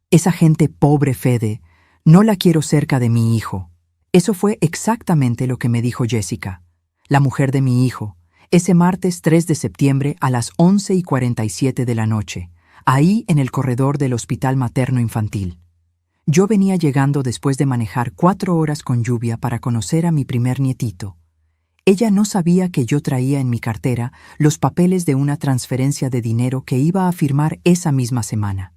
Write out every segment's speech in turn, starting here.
Esa gente pobre, Fede, no la quiero cerca de mi hijo. Eso fue exactamente lo que me dijo Jessica, la mujer de mi hijo, ese martes 3 de septiembre a las 11:47 de la noche, ahí en el corredor del Hospital Materno Infantil. Yo venía llegando después de manejar 4 horas con lluvia para conocer a mi primer nietito. Ella no sabía que yo traía en mi cartera los papeles de una transferencia de dinero que iba a firmar esa misma semana.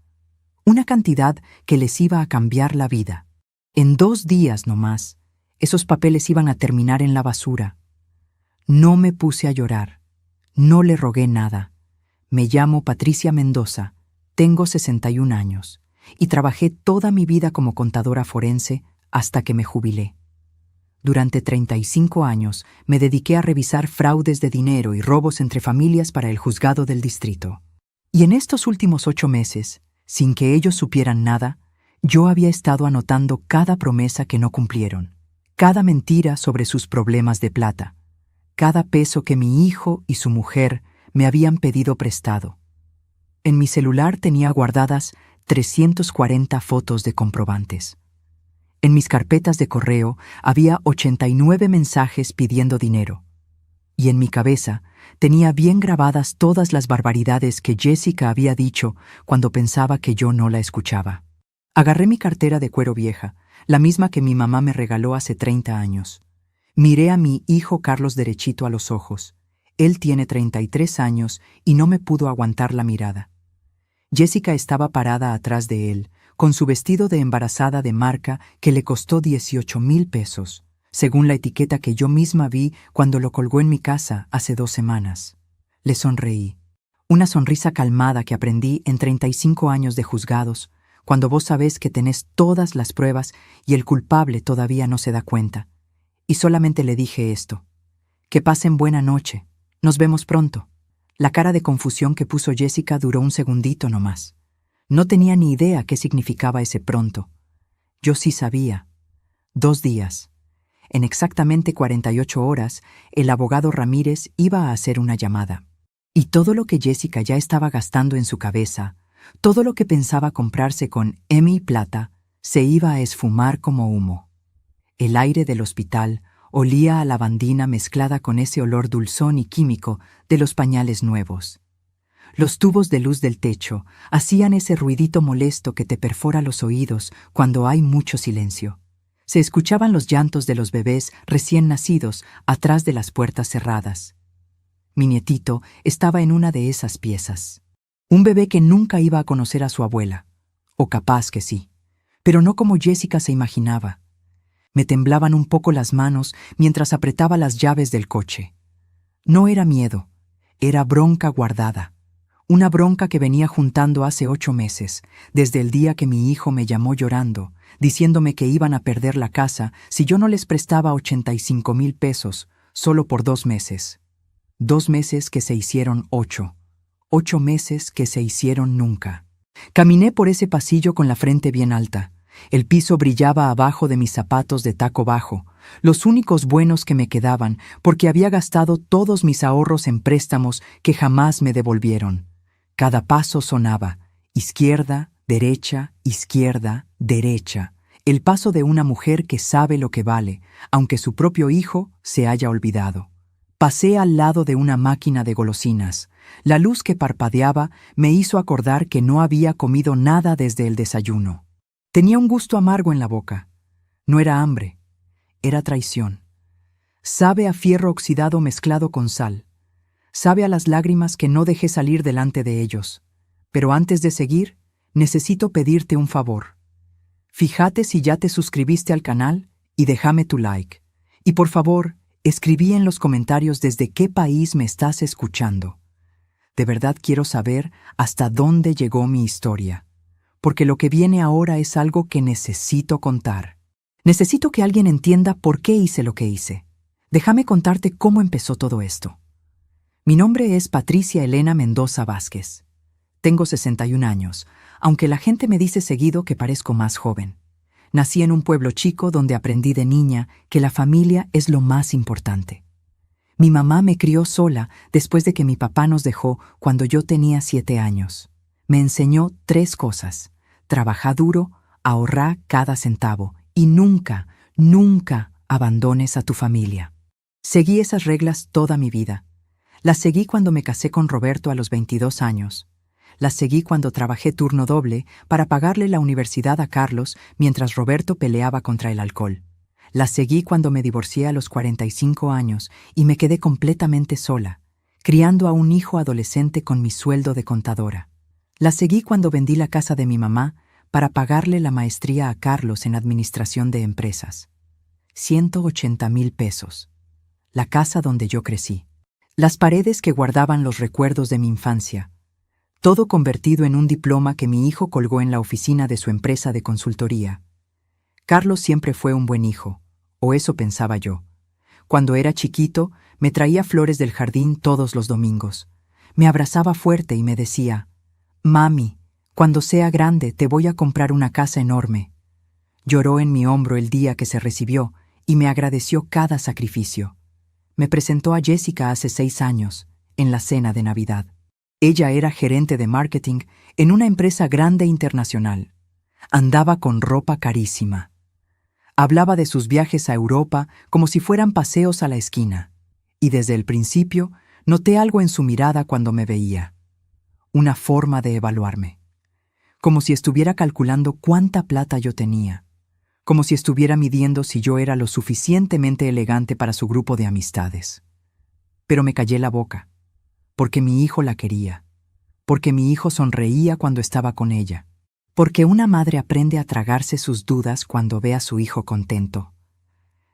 Una cantidad que les iba a cambiar la vida. En 2 días nomás, esos papeles iban a terminar en la basura. No me puse a llorar. No le rogué nada. Me llamo Patricia Mendoza, tengo 61 años y trabajé toda mi vida como contadora forense hasta que me jubilé. Durante 35 años me dediqué a revisar fraudes de dinero y robos entre familias para el juzgado del distrito. Y en estos últimos 8 meses, sin que ellos supieran nada, yo había estado anotando cada promesa que no cumplieron, cada mentira sobre sus problemas de plata, cada peso que mi hijo y su mujer me habían pedido prestado. En mi celular tenía guardadas 340 fotos de comprobantes. En mis carpetas de correo había 89 mensajes pidiendo dinero. Y en mi cabeza tenía bien grabadas todas las barbaridades que Jessica había dicho cuando pensaba que yo no la escuchaba. Agarré mi cartera de cuero vieja, la misma que mi mamá me regaló hace 30 años. Miré a mi hijo Carlos derechito a los ojos. Él tiene 33 años y no me pudo aguantar la mirada. Jessica estaba parada atrás de él, con su vestido de embarazada de marca que le costó 18,000 pesos, según la etiqueta que yo misma vi cuando lo colgó en mi casa hace 2 semanas. Le sonreí. Una sonrisa calmada que aprendí en 35 años de juzgados, cuando vos sabés que tenés todas las pruebas y el culpable todavía no se da cuenta. Y solamente le dije esto: que pasen buena noche, nos vemos pronto. La cara de confusión que puso Jessica duró un segundito nomás. No tenía ni idea qué significaba ese pronto. Yo sí sabía. 2 días. En exactamente 48 horas, el abogado Ramírez iba a hacer una llamada. Y todo lo que Jessica ya estaba gastando en su cabeza, todo lo que pensaba comprarse con mi plata, se iba a esfumar como humo. El aire del hospital olía a lavandina mezclada con ese olor dulzón y químico de los pañales nuevos. Los tubos de luz del techo hacían ese ruidito molesto que te perfora los oídos cuando hay mucho silencio. Se escuchaban los llantos de los bebés recién nacidos atrás de las puertas cerradas. Mi nietito estaba en una de esas piezas. Un bebé que nunca iba a conocer a su abuela. O capaz que sí. Pero no como Jessica se imaginaba. Me temblaban un poco las manos mientras apretaba las llaves del coche. No era miedo, era bronca guardada. Una bronca que venía juntando hace 8 meses, desde el día que mi hijo me llamó llorando, diciéndome que iban a perder la casa si yo no les prestaba 85,000 pesos, solo por 2 meses. 2 meses que se hicieron 8. 8 meses que se hicieron nunca. Caminé por ese pasillo con la frente bien alta. El piso brillaba abajo de mis zapatos de taco bajo, los únicos buenos que me quedaban, porque había gastado todos mis ahorros en préstamos que jamás me devolvieron. Cada paso sonaba: izquierda, derecha, izquierda, derecha. El paso de una mujer que sabe lo que vale, aunque su propio hijo se haya olvidado. Pasé al lado de una máquina de golosinas. La luz que parpadeaba me hizo acordar que no había comido nada desde el desayuno. Tenía un gusto amargo en la boca. No era hambre, era traición. Sabe a fierro oxidado mezclado con sal. Sabe a las lágrimas que no dejé salir delante de ellos. Pero antes de seguir, necesito pedirte un favor. Fíjate si ya te suscribiste al canal y déjame tu like. Y por favor, escribí en los comentarios desde qué país me estás escuchando. De verdad quiero saber hasta dónde llegó mi historia. Porque lo que viene ahora es algo que necesito contar. Necesito que alguien entienda por qué hice lo que hice. Déjame contarte cómo empezó todo esto. Mi nombre es Patricia Elena Mendoza Vázquez. Tengo 61 años, aunque la gente me dice seguido que parezco más joven. Nací en un pueblo chico donde aprendí de niña que la familia es lo más importante. Mi mamá me crió sola después de que mi papá nos dejó cuando yo tenía 7 años. Me enseñó 3 cosas: Trabaja duro, ahorra cada centavo y nunca, nunca abandones a tu familia. Seguí esas reglas toda mi vida. Las seguí cuando me casé con Roberto a los 22 años. Las seguí cuando trabajé turno doble para pagarle la universidad a Carlos mientras Roberto peleaba contra el alcohol. Las seguí cuando me divorcié a los 45 años y me quedé completamente sola, criando a un hijo adolescente con mi sueldo de contadora. Las seguí cuando vendí la casa de mi mamá para pagarle la maestría a Carlos en administración de empresas. 180,000 pesos. La casa donde yo crecí. Las paredes que guardaban los recuerdos de mi infancia. Todo convertido en un diploma que mi hijo colgó en la oficina de su empresa de consultoría. Carlos siempre fue un buen hijo, o eso pensaba yo. Cuando era chiquito, me traía flores del jardín todos los domingos. Me abrazaba fuerte y me decía: «Mami, cuando sea grande te voy a comprar una casa enorme». Lloró en mi hombro el día que se recibió y me agradeció cada sacrificio. Me presentó a Jessica hace 6 años, en la cena de Navidad. Ella era gerente de marketing en una empresa grande internacional. Andaba con ropa carísima. Hablaba de sus viajes a Europa como si fueran paseos a la esquina. Y desde el principio noté algo en su mirada cuando me veía. Una forma de evaluarme. Como si estuviera calculando cuánta plata yo tenía. Como si estuviera midiendo si yo era lo suficientemente elegante para su grupo de amistades. Pero me callé la boca, porque mi hijo la quería, porque mi hijo sonreía cuando estaba con ella, porque una madre aprende a tragarse sus dudas cuando ve a su hijo contento.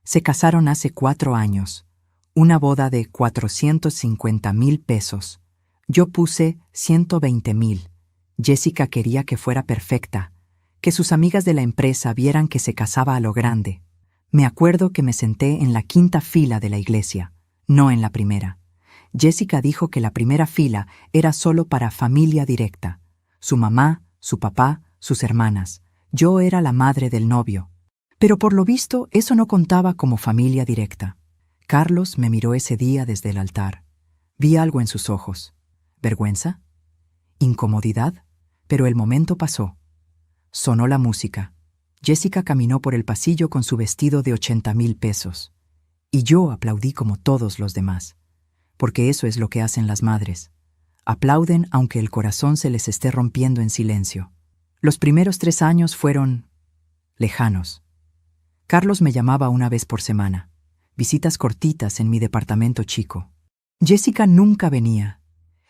Se casaron hace 4 años, una boda de 450,000 pesos. Yo puse 120,000. Jessica quería que fuera perfecta, que sus amigas de la empresa vieran que se casaba a lo grande. Me acuerdo que me senté en la 5ª fila de la iglesia, no en la primera. Jessica dijo que la primera fila era solo para familia directa. Su mamá, su papá, sus hermanas. Yo era la madre del novio. Pero por lo visto eso no contaba como familia directa. Carlos me miró ese día desde el altar. Vi algo en sus ojos. ¿Vergüenza? ¿Incomodidad? Pero el momento pasó. Sonó la música. Jessica caminó por el pasillo con su vestido de 80,000 pesos. Y yo aplaudí como todos los demás. Porque eso es lo que hacen las madres. Aplauden aunque el corazón se les esté rompiendo en silencio. Los primeros 3 años fueron lejanos. Carlos me llamaba una vez por semana. Visitas cortitas en mi departamento chico. Jessica nunca venía.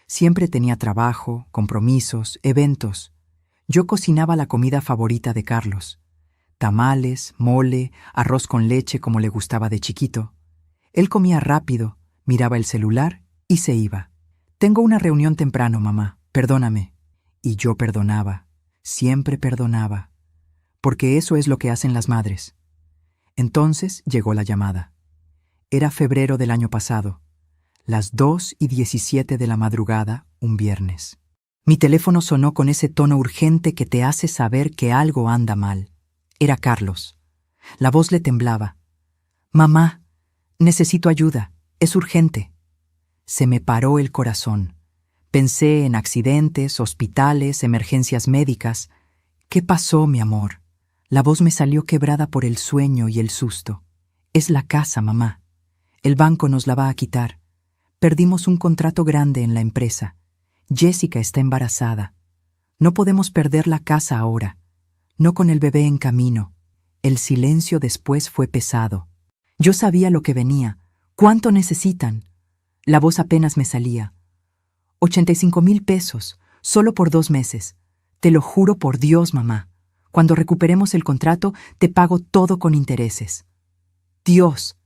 Siempre tenía trabajo, compromisos, eventos. Yo cocinaba la comida favorita de Carlos. Tamales, mole, arroz con leche como le gustaba de chiquito. Él comía rápido, miraba el celular y se iba. «Tengo una reunión temprano, mamá, perdóname». Y yo perdonaba, siempre perdonaba. Porque eso es lo que hacen las madres. Entonces llegó la llamada. Era febrero del año pasado. Las 2:17 de la madrugada, un viernes. Mi teléfono sonó con ese tono urgente que te hace saber que algo anda mal. Era Carlos. La voz le temblaba. «Mamá, necesito ayuda. Es urgente». Se me paró el corazón. Pensé en accidentes, hospitales, emergencias médicas. «¿Qué pasó, mi amor?» La voz me salió quebrada por el sueño y el susto. «Es la casa, mamá. El banco nos la va a quitar. Perdimos un contrato grande en la empresa. Jessica está embarazada. No podemos perder la casa ahora. No con el bebé en camino». El silencio después fue pesado. Yo sabía lo que venía. «¿Cuánto necesitan?» La voz apenas me salía. 85,000 pesos, solo por 2 meses. Te lo juro por Dios, mamá. Cuando recuperemos el contrato, te pago todo con intereses. Dios.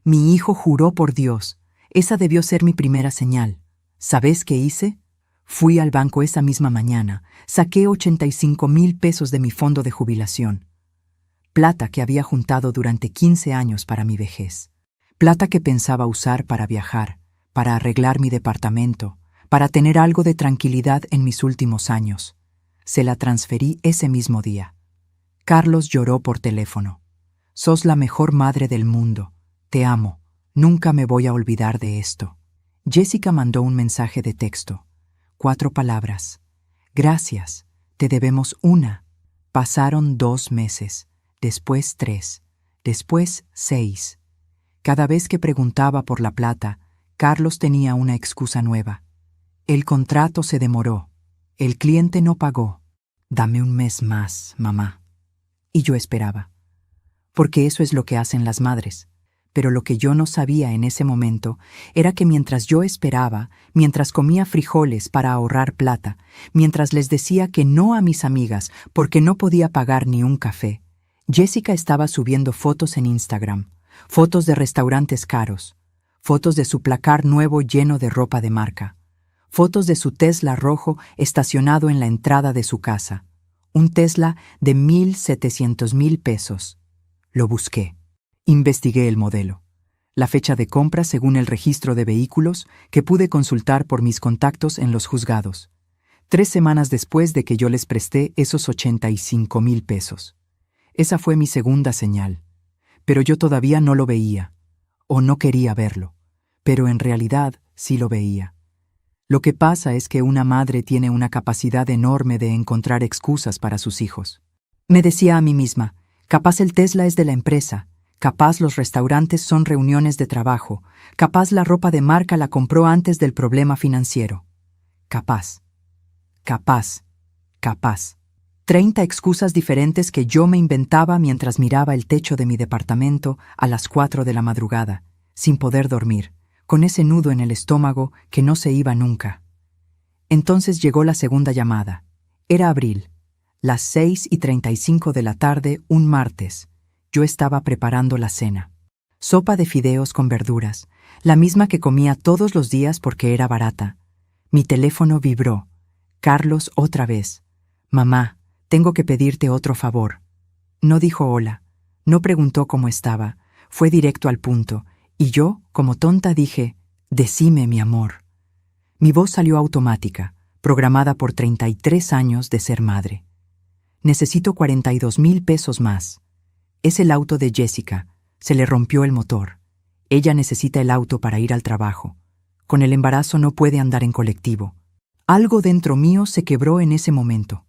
Mi hijo juró por Dios. Esa debió ser mi primera señal. ¿Sabes qué hice? Fui al banco esa misma mañana. Saqué 85,000 pesos de mi fondo de jubilación. Plata que había juntado durante 15 años para mi vejez. Plata que pensaba usar para viajar, para arreglar mi departamento, para tener algo de tranquilidad en mis últimos años. Se la transferí ese mismo día. Carlos lloró por teléfono. «Sos la mejor madre del mundo. Te amo. Nunca me voy a olvidar de esto». Jessica mandó un mensaje de texto. 4 palabras. «Gracias. Te debemos una». Pasaron 2 meses, después 3, después 6. Cada vez que preguntaba por la plata, Carlos tenía una excusa nueva. El contrato se demoró. El cliente no pagó. Dame un mes más, mamá. Y yo esperaba. Porque eso es lo que hacen las madres. Pero lo que yo no sabía en ese momento era que mientras yo esperaba, mientras comía frijoles para ahorrar plata, mientras les decía que no a mis amigas porque no podía pagar ni un café, Jessica estaba subiendo fotos en Instagram, fotos de restaurantes caros, fotos de su placar nuevo lleno de ropa de marca, fotos de su Tesla rojo estacionado en la entrada de su casa, un Tesla de 1,700,000 pesos. Lo busqué. Investigué el modelo, la fecha de compra según el registro de vehículos que pude consultar por mis contactos en los juzgados, 3 semanas después de que yo les presté esos 85,000 pesos. Esa fue mi segunda señal, pero yo todavía no lo veía, o no quería verlo, pero en realidad sí lo veía. Lo que pasa es que una madre tiene una capacidad enorme de encontrar excusas para sus hijos. Me decía a mí misma, capaz el Tesla es de la empresa, capaz los restaurantes son reuniones de trabajo, capaz la ropa de marca la compró antes del problema financiero. Capaz. 30 excusas diferentes que yo me inventaba mientras miraba el techo de mi departamento a las 4 de la madrugada, sin poder dormir, con ese nudo en el estómago que no se iba nunca. Entonces llegó la segunda llamada. Era abril, las 6:35 de la tarde, un martes. Yo estaba preparando la cena. Sopa de fideos con verduras, la misma que comía todos los días porque era barata. Mi teléfono vibró. Carlos otra vez. Mamá, tengo que pedirte otro favor. No dijo hola, no preguntó cómo estaba, fue directo al punto, y yo, como tonta, dije, decime, mi amor. Mi voz salió automática, programada por 33 años de ser madre. Necesito 42,000 pesos más. Es el auto de Jessica. Se le rompió el motor. Ella necesita el auto para ir al trabajo. Con el embarazo no puede andar en colectivo. Algo dentro mío se quebró en ese momento,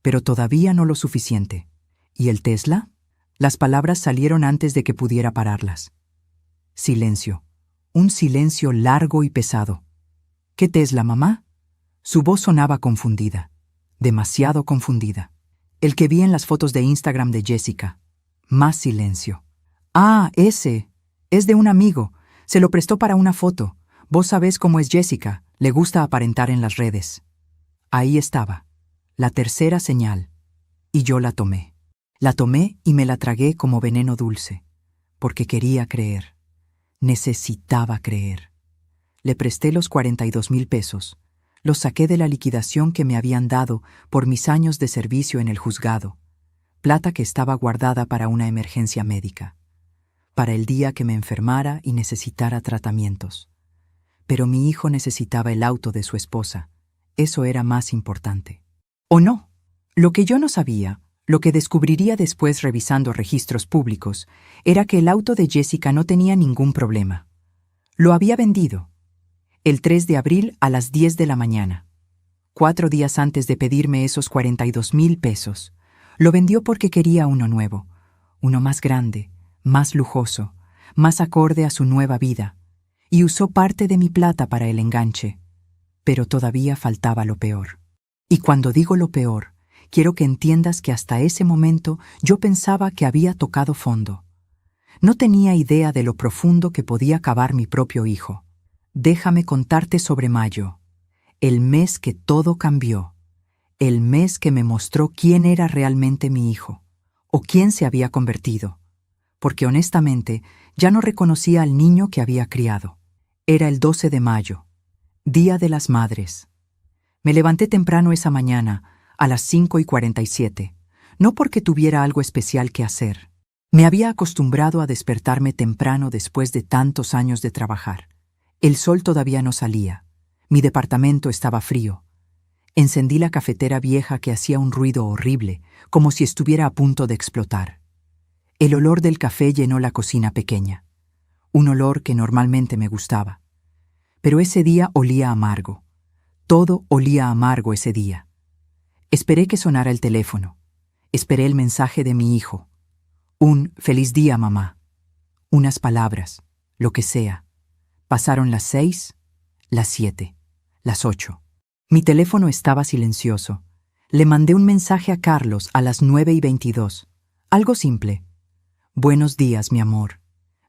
pero todavía no lo suficiente. ¿Y el Tesla? Las palabras salieron antes de que pudiera pararlas. Silencio. Un silencio largo y pesado. ¿Qué Tesla, mamá? Su voz sonaba confundida. Demasiado confundida. El que vi en las fotos de Instagram de Jessica. Más silencio. Ah, ese. Es de un amigo. Se lo prestó para una foto. Vos sabés cómo es Jessica. Le gusta aparentar en las redes. Ahí estaba. La tercera señal. Y yo la tomé. La tomé y me la tragué como veneno dulce. Porque quería creer. Necesitaba creer. Le presté los 42,000 pesos. Los saqué de la liquidación que me habían dado por mis años de servicio en el juzgado. Plata que estaba guardada para una emergencia médica, para el día que me enfermara y necesitara tratamientos. Pero mi hijo necesitaba el auto de su esposa. Eso era más importante. ¿O no? Lo que yo no sabía, lo que descubriría después revisando registros públicos, era que el auto de Jessica no tenía ningún problema. Lo había vendido. El 3 de abril a las 10 de la mañana. 4 días antes de pedirme esos 42,000 pesos. Lo vendió porque quería uno nuevo, uno más grande, más lujoso, más acorde a su nueva vida, y usó parte de mi plata para el enganche. Pero todavía faltaba lo peor. Y cuando digo lo peor, quiero que entiendas que hasta ese momento yo pensaba que había tocado fondo. No tenía idea de lo profundo que podía cavar mi propio hijo. Déjame contarte sobre mayo, el mes que todo cambió. El mes que me mostró quién era realmente mi hijo, o quién se había convertido, porque honestamente ya no reconocía al niño que había criado. Era el 12 de mayo, Día de las Madres. Me levanté temprano esa mañana, a las 5:47, no porque tuviera algo especial que hacer. Me había acostumbrado a despertarme temprano después de tantos años de trabajar. El sol todavía no salía, mi departamento estaba frío. Encendí la cafetera vieja que hacía un ruido horrible, como si estuviera a punto de explotar. El olor del café llenó la cocina pequeña, un olor que normalmente me gustaba. Pero ese día olía amargo. Todo olía amargo ese día. Esperé que sonara el teléfono. Esperé el mensaje de mi hijo. Un «Feliz día, mamá». Unas palabras, lo que sea. Pasaron las 6, las 7, las 8. Mi teléfono estaba silencioso. Le mandé un mensaje a Carlos a las 9:22. Algo simple. «Buenos días, mi amor».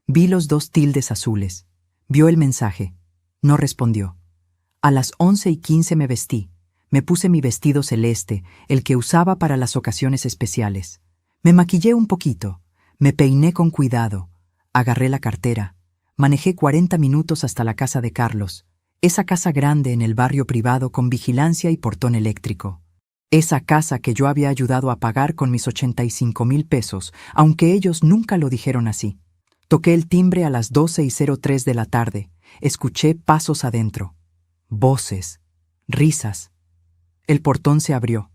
Vi los 2 tildes azules. Vio el mensaje. No respondió. A las 11:15 me vestí. Me puse mi vestido celeste, el que usaba para las ocasiones especiales. Me maquillé un poquito. Me peiné con cuidado. Agarré la cartera. Manejé 40 minutos hasta la casa de Carlos. Esa casa grande en el barrio privado con vigilancia y portón eléctrico. Esa casa que yo había ayudado a pagar con mis 85,000 pesos, aunque ellos nunca lo dijeron así. Toqué el timbre a las 12:03 de la tarde. Escuché pasos adentro. Voces. Risas. El portón se abrió.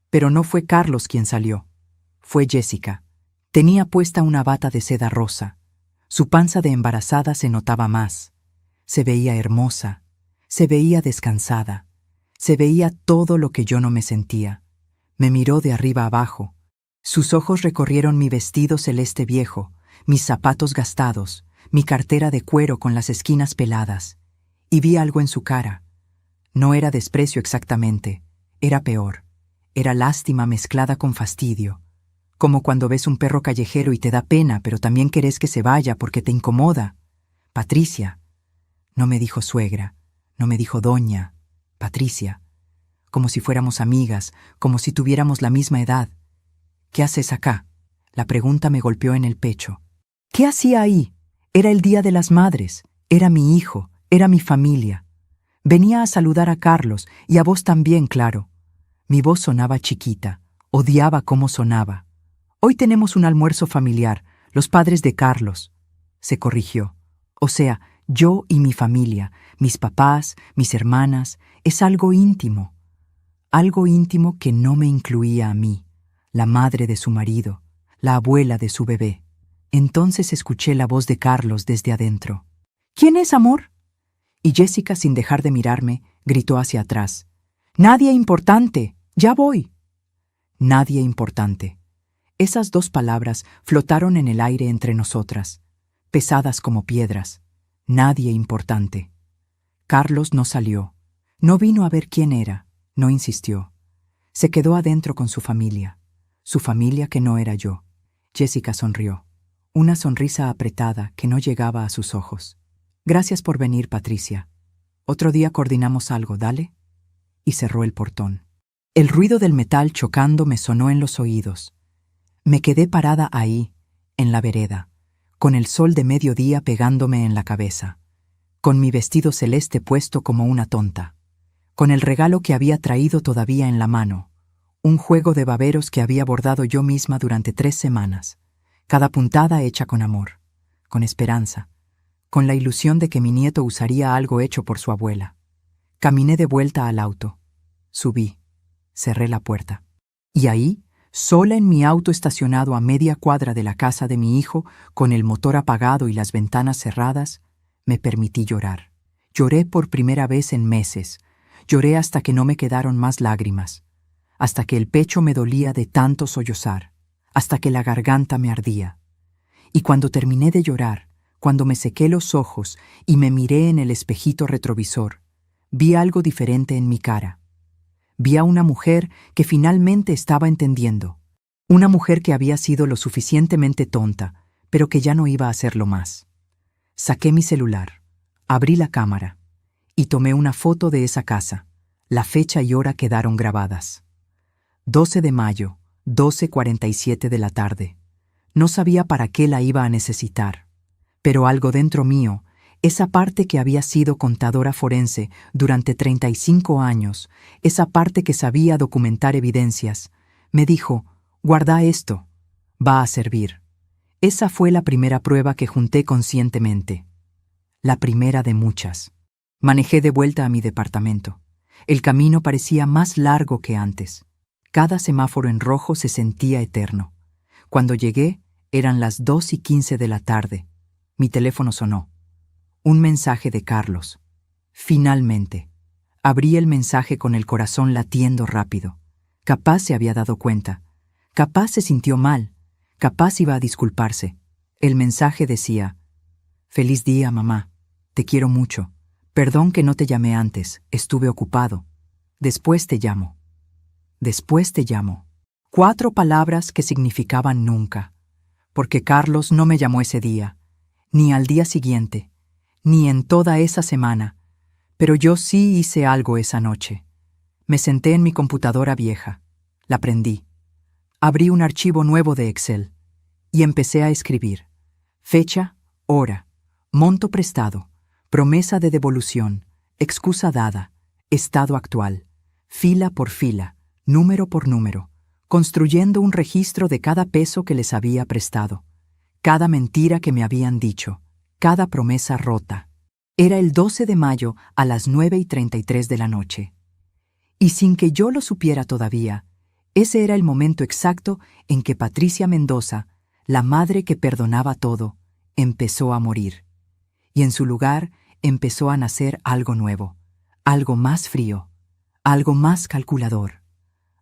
Pero no fue Carlos quien salió. Fue Jessica. Tenía puesta una bata de seda rosa. Su panza de embarazada se notaba más. Se veía hermosa. Se veía descansada. Se veía todo lo que yo no me sentía. Me miró de arriba abajo. Sus ojos recorrieron mi vestido celeste viejo, mis zapatos gastados, mi cartera de cuero con las esquinas peladas. Y vi algo en su cara. No era desprecio exactamente. Era peor. Era lástima mezclada con fastidio. Como cuando ves un perro callejero y te da pena, pero también querés que se vaya porque te incomoda. Patricia. No me dijo suegra, no me dijo doña. Patricia. Como si fuéramos amigas, como si tuviéramos la misma edad. ¿Qué haces acá? La pregunta me golpeó en el pecho. ¿Qué hacía ahí? Era el Día de las Madres. Era mi hijo, era mi familia. Venía a saludar a Carlos y a vos también, claro. Mi voz sonaba chiquita. Odiaba cómo sonaba. Hoy tenemos un almuerzo familiar, los padres de Carlos. Se corrigió. O sea, yo y mi familia, mis papás, mis hermanas, es algo íntimo. Algo íntimo que no me incluía a mí, la madre de su marido, la abuela de su bebé. Entonces escuché la voz de Carlos desde adentro. ¿Quién es, amor? Y Jessica, sin dejar de mirarme, gritó hacia atrás. Nadie importante, ya voy. Nadie importante. Esas 2 palabras flotaron en el aire entre nosotras, pesadas como piedras. Nadie importante. Carlos no salió. No vino a ver quién era. No insistió. Se quedó adentro con su familia. Su familia que no era yo. Jessica sonrió. Una sonrisa apretada que no llegaba a sus ojos. Gracias por venir, Patricia. Otro día coordinamos algo, dale. Y cerró el portón. El ruido del metal chocando me sonó en los oídos. Me quedé parada ahí, en la vereda, con el sol de mediodía pegándome en la cabeza, con mi vestido celeste puesto como una tonta, con el regalo que había traído todavía en la mano, un juego de baberos que había bordado yo misma durante 3 semanas, cada puntada hecha con amor, con esperanza, con la ilusión de que mi nieto usaría algo hecho por su abuela. Caminé de vuelta al auto. Subí. Cerré la puerta. Y ahí, sola en mi auto estacionado a media cuadra de la casa de mi hijo, con el motor apagado y las ventanas cerradas, me permití llorar. Lloré por primera vez en meses. Lloré hasta que no me quedaron más lágrimas, hasta que el pecho me dolía de tanto sollozar, hasta que la garganta me ardía. Y cuando terminé de llorar, cuando me sequé los ojos y me miré en el espejito retrovisor, vi algo diferente en mi cara. Vi a una mujer que finalmente estaba entendiendo. Una mujer que había sido lo suficientemente tonta, pero que ya no iba a hacerlo más. Saqué mi celular, abrí la cámara y tomé una foto de esa casa. La fecha y hora quedaron grabadas. 12 de mayo, 12:47 de la tarde. No sabía para qué la iba a necesitar, pero algo dentro mío, esa parte que había sido contadora forense durante 35 años, esa parte que sabía documentar evidencias, me dijo, guarda esto, va a servir. Esa fue la primera prueba que junté conscientemente. La primera de muchas. Manejé de vuelta a mi departamento. El camino parecía más largo que antes. Cada semáforo en rojo se sentía eterno. Cuando llegué, eran las 2:15 de la tarde. Mi teléfono sonó. Un mensaje de Carlos. Finalmente. Abrí el mensaje con el corazón latiendo rápido. Capaz se había dado cuenta. Capaz se sintió mal, capaz iba a disculparse. El mensaje decía: «Feliz día, mamá. Te quiero mucho. Perdón que no te llamé antes, estuve ocupado. Después te llamo. Después te llamo». 4 palabras que significaban nunca, porque Carlos no me llamó ese día, ni al día siguiente, ni en toda esa semana, pero yo sí hice algo esa noche. Me senté en mi computadora vieja, la prendí, abrí un archivo nuevo de Excel y empecé a escribir: fecha, hora, monto prestado, promesa de devolución, excusa dada, estado actual, fila por fila, número por número, construyendo un registro de cada peso que les había prestado, cada mentira que me habían dicho, cada promesa rota. Era el 12 de mayo a las 9:33 de la noche. Y sin que yo lo supiera todavía, ese era el momento exacto en que Patricia Mendoza, la madre que perdonaba todo, empezó a morir. Y en su lugar empezó a nacer algo nuevo, algo más frío, algo más calculador,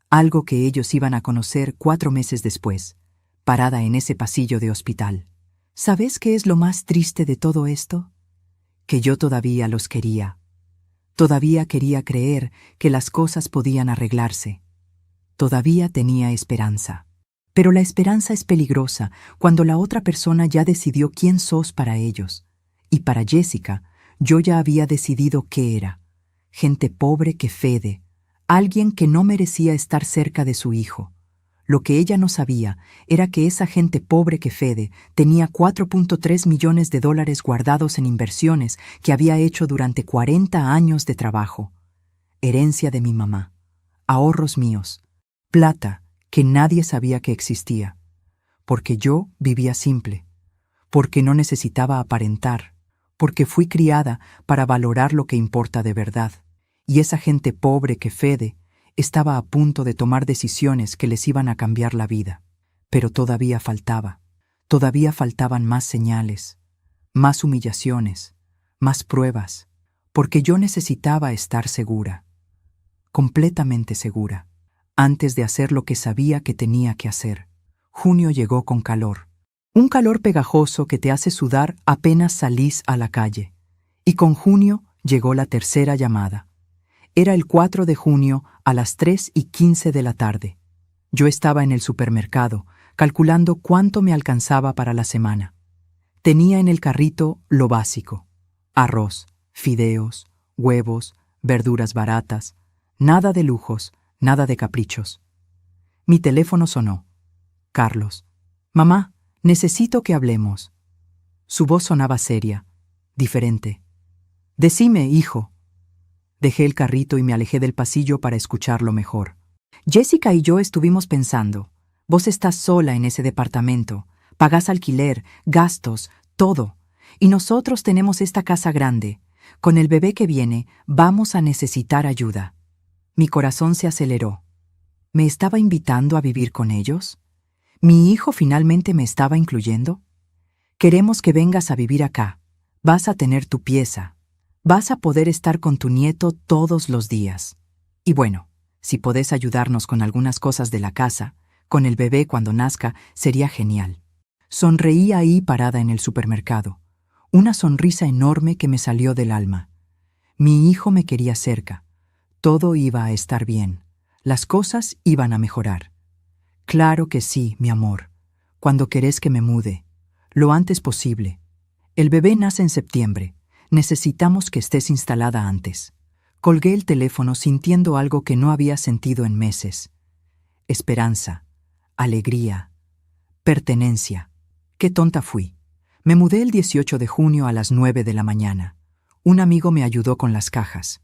algo que ellos iban a conocer 4 meses después, parada en ese pasillo de hospital. ¿Sabes qué es lo más triste de todo esto? Que yo todavía los quería. Todavía quería creer que las cosas podían arreglarse. Todavía tenía esperanza. Pero la esperanza es peligrosa cuando la otra persona ya decidió quién sos para ellos. Y para Jessica, yo ya había decidido qué era. Gente pobre que Fede, alguien que no merecía estar cerca de su hijo. Lo que ella no sabía era que esa gente pobre que Fede tenía $4.3 millones guardados en inversiones que había hecho durante 40 años de trabajo. Herencia de mi mamá, ahorros míos, plata que nadie sabía que existía, porque yo vivía simple, porque no necesitaba aparentar, porque fui criada para valorar lo que importa de verdad. Y esa gente pobre que Fede estaba a punto de tomar decisiones que les iban a cambiar la vida. Pero todavía faltaban más señales, más humillaciones, más pruebas, porque yo necesitaba estar segura, completamente segura, antes de hacer lo que sabía que tenía que hacer. Junio llegó con calor, un calor pegajoso que te hace sudar apenas salís a la calle. Y con junio llegó la tercera llamada. Era el 4 de junio a las 3:15 de la tarde. Yo estaba en el supermercado, calculando cuánto me alcanzaba para la semana. Tenía en el carrito lo básico: arroz, fideos, huevos, verduras baratas, nada de lujos, nada de caprichos. Mi teléfono sonó. Carlos. «Mamá, necesito que hablemos». Su voz sonaba seria, diferente. «Decime, hijo». Dejé el carrito y me alejé del pasillo para escucharlo mejor. «Jessica y yo estuvimos pensando. Vos estás sola en ese departamento. Pagás alquiler, gastos, todo. Y nosotros tenemos esta casa grande. Con el bebé que viene, vamos a necesitar ayuda». Mi corazón se aceleró. ¿Me estaba invitando a vivir con ellos? ¿Mi hijo finalmente me estaba incluyendo? «Queremos que vengas a vivir acá. Vas a tener tu pieza. Vas a poder estar con tu nieto todos los días. Y bueno, si podés ayudarnos con algunas cosas de la casa, con el bebé cuando nazca, sería genial». Sonreí ahí parada en el supermercado, una sonrisa enorme que me salió del alma. Mi hijo me quería cerca. Todo iba a estar bien. Las cosas iban a mejorar. «Claro que sí, mi amor. Cuando querés que me mude. Lo antes posible. El bebé nace en septiembre. Necesitamos que estés instalada antes». Colgué el teléfono sintiendo algo que no había sentido en meses. Esperanza, alegría, pertenencia. Qué tonta fui. Me mudé el 18 de junio a las 9 de la mañana. Un amigo me ayudó con las cajas.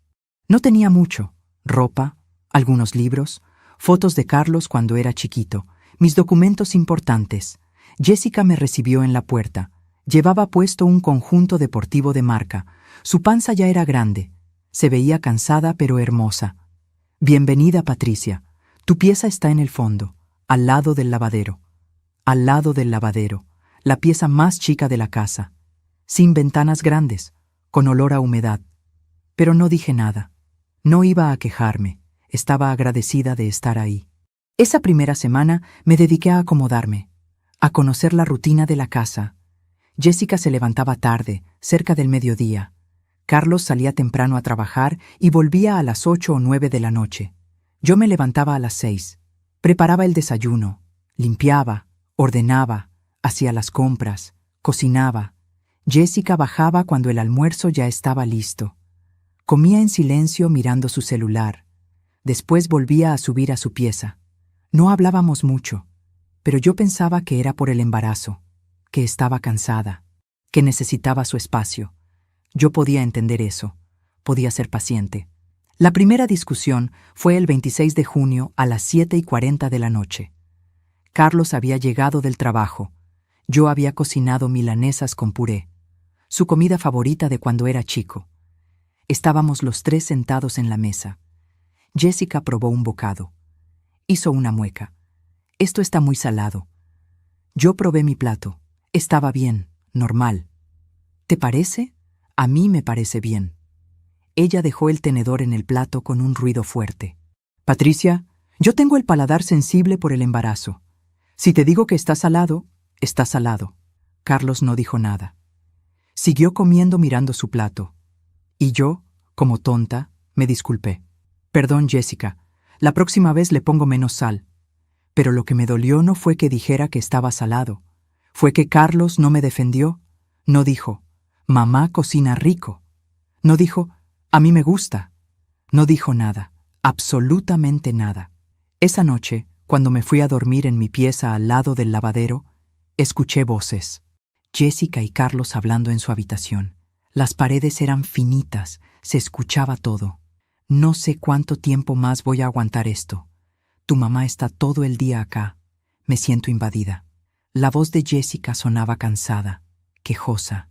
No tenía mucho: ropa, algunos libros, fotos de Carlos cuando era chiquito, mis documentos importantes. Jessica me recibió en la puerta. Llevaba puesto un conjunto deportivo de marca. Su panza ya era grande. Se veía cansada pero hermosa. «Bienvenida, Patricia. Tu pieza está en el fondo, al lado del lavadero». Al lado del lavadero, la pieza más chica de la casa. Sin ventanas grandes, con olor a humedad. Pero no dije nada. No iba a quejarme. Estaba agradecida de estar ahí. Esa primera semana me dediqué a acomodarme, a conocer la rutina de la casa. Jessica se levantaba tarde, cerca del mediodía. Carlos salía temprano a trabajar y volvía a las 8 o 9 de la noche. Yo me levantaba a las 6. Preparaba el desayuno, limpiaba, ordenaba, hacía las compras, cocinaba. Jessica bajaba cuando el almuerzo ya estaba listo. Comía en silencio mirando su celular. Después volvía a subir a su pieza. No hablábamos mucho, pero yo pensaba que era por el embarazo, que estaba cansada, que necesitaba su espacio. Yo podía entender eso, podía ser paciente. La primera discusión fue el 26 de junio a las 7:40 de la noche. Carlos había llegado del trabajo. Yo había cocinado milanesas con puré, su comida favorita de cuando era chico. Estábamos los tres sentados en la mesa. Jessica probó un bocado. Hizo una mueca. Esto está muy salado. Yo probé mi plato. Estaba bien, normal. ¿Te parece? A mí me parece bien. Ella dejó el tenedor en el plato con un ruido fuerte. Patricia, yo tengo el paladar sensible por el embarazo. Si te digo que está salado, está salado. Carlos no dijo nada. Siguió comiendo mirando su plato. Y yo, como tonta, me disculpé. Perdón, Jessica, la próxima vez le pongo menos sal. Pero lo que me dolió no fue que dijera que estaba salado. Fue que Carlos no me defendió. No dijo, mamá cocina rico. No dijo, a mí me gusta. No dijo nada, absolutamente nada. Esa noche, cuando me fui a dormir en mi pieza al lado del lavadero, escuché voces. Jessica y Carlos hablando en su habitación. Las paredes eran finitas, se escuchaba todo. No sé cuánto tiempo más voy a aguantar esto. Tu mamá está todo el día acá. Me siento invadida. La voz de Jessica sonaba cansada, quejosa.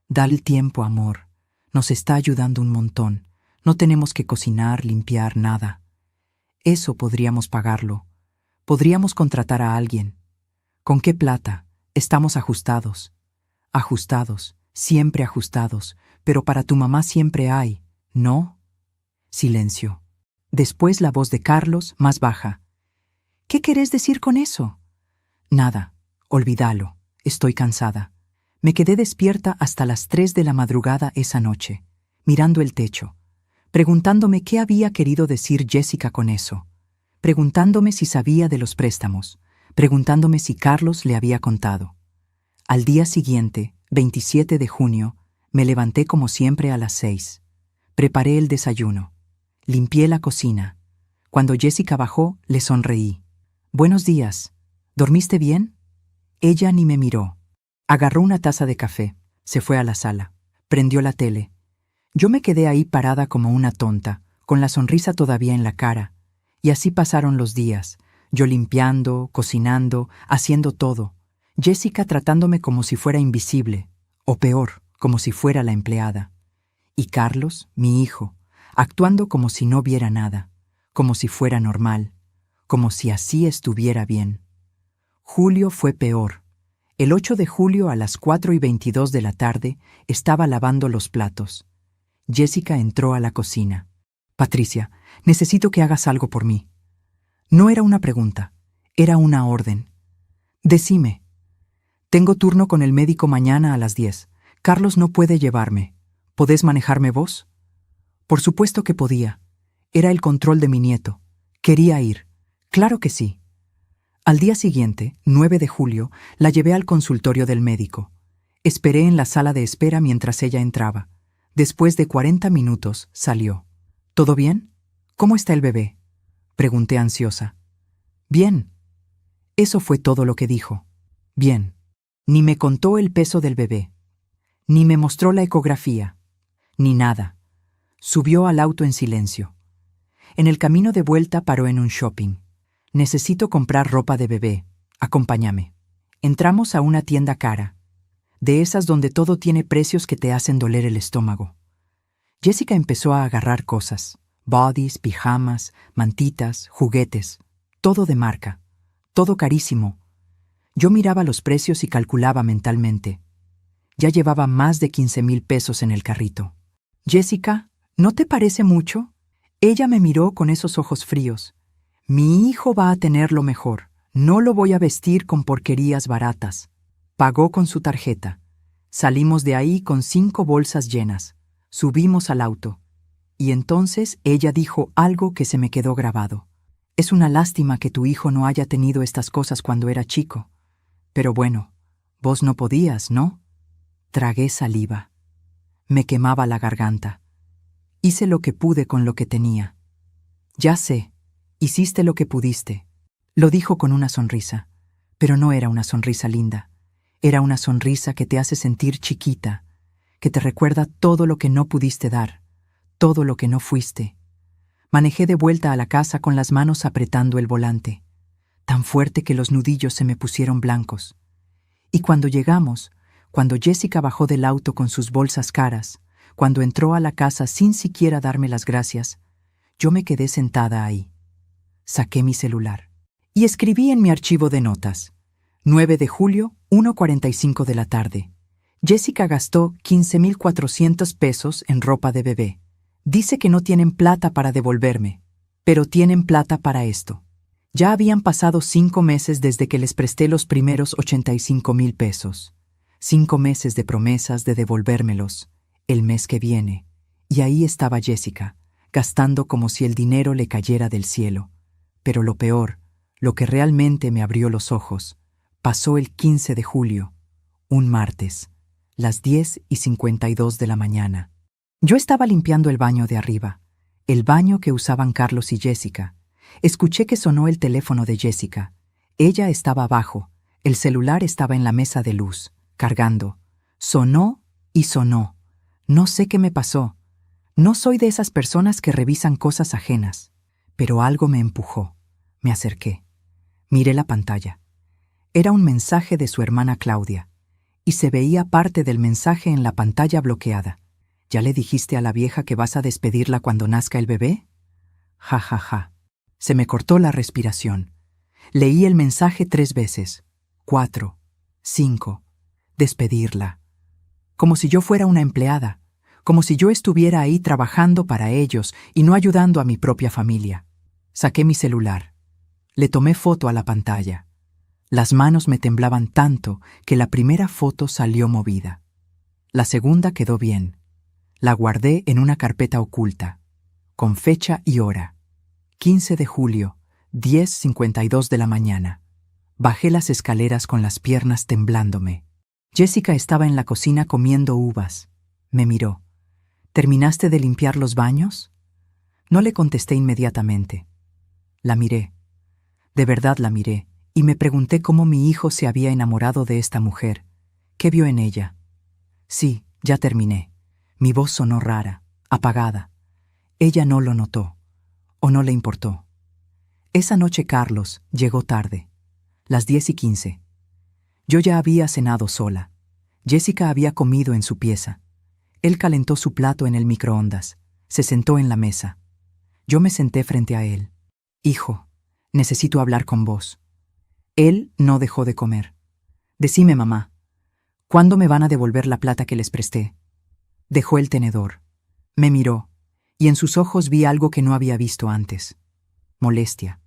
Dale tiempo, amor. Nos está ayudando un montón. No tenemos que cocinar, limpiar, nada. Eso podríamos pagarlo. Podríamos contratar a alguien. ¿Con qué plata? Estamos ajustados. Ajustados, siempre ajustados, pero para tu mamá siempre hay, ¿no? Silencio. Después la voz de Carlos, más baja. ¿Qué querés decir con eso? Nada, olvídalo, estoy cansada. Me quedé despierta hasta las 3 de la madrugada esa noche, mirando el techo, preguntándome qué había querido decir Jessica con eso, preguntándome si sabía de los préstamos, preguntándome si Carlos le había contado. Al día siguiente, 27 de junio, me levanté como siempre a las 6. Preparé el desayuno. Limpié la cocina. Cuando Jessica bajó, le sonreí. Buenos días. ¿Dormiste bien? Ella ni me miró. Agarró una taza de café. Se fue a la sala. Prendió la tele. Yo me quedé ahí parada como una tonta, con la sonrisa todavía en la cara. Y así pasaron los días. Yo limpiando, cocinando, haciendo todo. Jessica tratándome como si fuera invisible. O peor, como si fuera la empleada. Y Carlos, mi hijo, actuando como si no viera nada, como si fuera normal, como si así estuviera bien. Julio fue peor. El 8 de julio a las 4:22 de la tarde estaba lavando los platos. Jessica entró a la cocina. Patricia, necesito que hagas algo por mí. No era una pregunta, era una orden. Decime. Tengo turno con el médico mañana a las 10. Carlos no puede llevarme. ¿Podés manejarme vos? Por supuesto que podía. Era el control de mi nieto. Quería ir. Claro que sí. Al día siguiente, 9 de julio, la llevé al consultorio del médico. Esperé en la sala de espera mientras ella entraba. Después de 40 minutos, salió. ¿Todo bien? ¿Cómo está el bebé? Pregunté ansiosa. Bien. Eso fue todo lo que dijo. Bien. Ni me contó el peso del bebé. Ni me mostró la ecografía. Ni nada. Subió al auto en silencio. En el camino de vuelta paró en un shopping. Necesito comprar ropa de bebé. Acompáñame. Entramos a una tienda cara. De esas donde todo tiene precios que te hacen doler el estómago. Jessica empezó a agarrar cosas. Bodys, pijamas, mantitas, juguetes. Todo de marca. Todo carísimo. Yo miraba los precios y calculaba mentalmente. Ya llevaba más de 15,000 pesos en el carrito. Jessica, ¿no te parece mucho? Ella me miró con esos ojos fríos. Mi hijo va a tener lo mejor. No lo voy a vestir con porquerías baratas. Pagó con su tarjeta. Salimos de ahí con 5 bolsas llenas. Subimos al auto. Y entonces ella dijo algo que se me quedó grabado. Es una lástima que tu hijo no haya tenido estas cosas cuando era chico. Pero bueno, vos no podías, ¿no? Tragué saliva. Me quemaba la garganta. Hice lo que pude con lo que tenía. Ya sé, hiciste lo que pudiste. Lo dijo con una sonrisa, pero no era una sonrisa linda. Era una sonrisa que te hace sentir chiquita, que te recuerda todo lo que no pudiste dar, todo lo que no fuiste. Manejé de vuelta a la casa con las manos apretando el volante, tan fuerte que los nudillos se me pusieron blancos. Y cuando llegamos, cuando Jessica bajó del auto con sus bolsas caras, cuando entró a la casa sin siquiera darme las gracias, yo me quedé sentada ahí. Saqué mi celular y escribí en mi archivo de notas: 9 de julio, 1:45 de la tarde. Jessica gastó 15,400 pesos en ropa de bebé. Dice que no tienen plata para devolverme, pero tienen plata para esto. Ya habían pasado 5 meses desde que les presté los primeros 85,000 pesos. 5 meses de promesas de devolvérmelos el mes que viene. Y ahí estaba Jessica, gastando como si el dinero le cayera del cielo. Pero lo peor, lo que realmente me abrió los ojos, pasó el 15 de julio, un martes, las 10:52 de la mañana. Yo estaba limpiando el baño de arriba, el baño que usaban Carlos y Jessica. Escuché que sonó el teléfono de Jessica. Ella estaba abajo, el celular estaba en la mesa de luz, cargando. Sonó y sonó. No sé qué me pasó. No soy de esas personas que revisan cosas ajenas, pero algo me empujó. Me acerqué. Miré la pantalla. Era un mensaje de su hermana Claudia, y se veía parte del mensaje en la pantalla bloqueada. ¿Ya le dijiste a la vieja que vas a despedirla cuando nazca el bebé? Ja, ja, ja. Se me cortó la respiración. Leí el mensaje 3 veces. 4, 5. Despedirla. Como si yo fuera una empleada. Como si yo estuviera ahí trabajando para ellos y no ayudando a mi propia familia. Saqué mi celular. Le tomé foto a la pantalla. Las manos me temblaban tanto que la primera foto salió movida. La segunda quedó bien. La guardé en una carpeta oculta, con fecha y hora. 15 de julio, 10:52 de la mañana. Bajé las escaleras con las piernas temblándome. Jessica estaba en la cocina comiendo uvas. Me miró. ¿Terminaste de limpiar los baños? No le contesté inmediatamente. La miré. De verdad la miré, y me pregunté cómo mi hijo se había enamorado de esta mujer. ¿Qué vio en ella? Sí, ya terminé. Mi voz sonó rara, apagada. Ella no lo notó, o no le importó. Esa noche Carlos llegó tarde, las 10:15. Yo ya había cenado sola. Jessica había comido en su pieza. Él calentó su plato en el microondas. Se sentó en la mesa. Yo me senté frente a él. Hijo, necesito hablar con vos. Él no dejó de comer. Decime, mamá, ¿cuándo me van a devolver la plata que les presté? Dejó el tenedor. Me miró, y en sus ojos vi algo que no había visto antes. Molestia.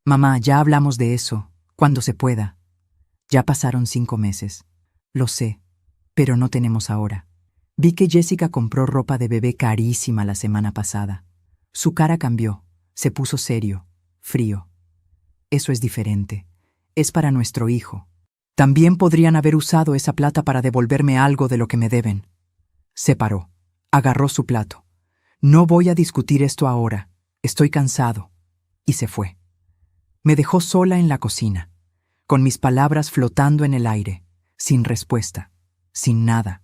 Mamá, ya hablamos de eso, cuando se pueda. Ya pasaron 5 meses. Lo sé, pero no tenemos ahora. Vi que Jessica compró ropa de bebé carísima la semana pasada. Su cara cambió, se puso serio, frío. Eso es diferente. Es para nuestro hijo. También podrían haber usado esa plata para devolverme algo de lo que me deben. Se paró. Agarró su plato. No voy a discutir esto ahora. Estoy cansado. Y se fue. Me dejó sola en la cocina, con mis palabras flotando en el aire, sin respuesta, sin nada.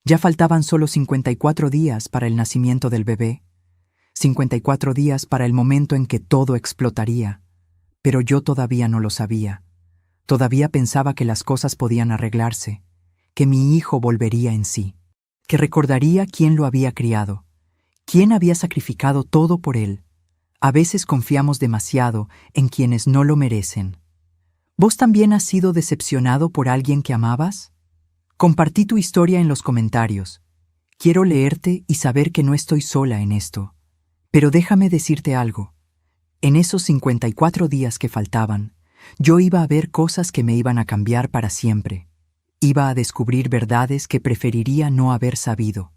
Ya faltaban solo 54 días para el nacimiento del bebé, 54 días para el momento en que todo explotaría, pero yo todavía no lo sabía. Todavía pensaba que las cosas podían arreglarse, que mi hijo volvería en sí, que recordaría quién lo había criado, quién había sacrificado todo por él. A veces confiamos demasiado en quienes no lo merecen. ¿Vos también has sido decepcionado por alguien que amabas? Compartí tu historia en los comentarios. Quiero leerte y saber que no estoy sola en esto. Pero déjame decirte algo. En esos 54 días que faltaban, yo iba a ver cosas que me iban a cambiar para siempre. Iba a descubrir verdades que preferiría no haber sabido.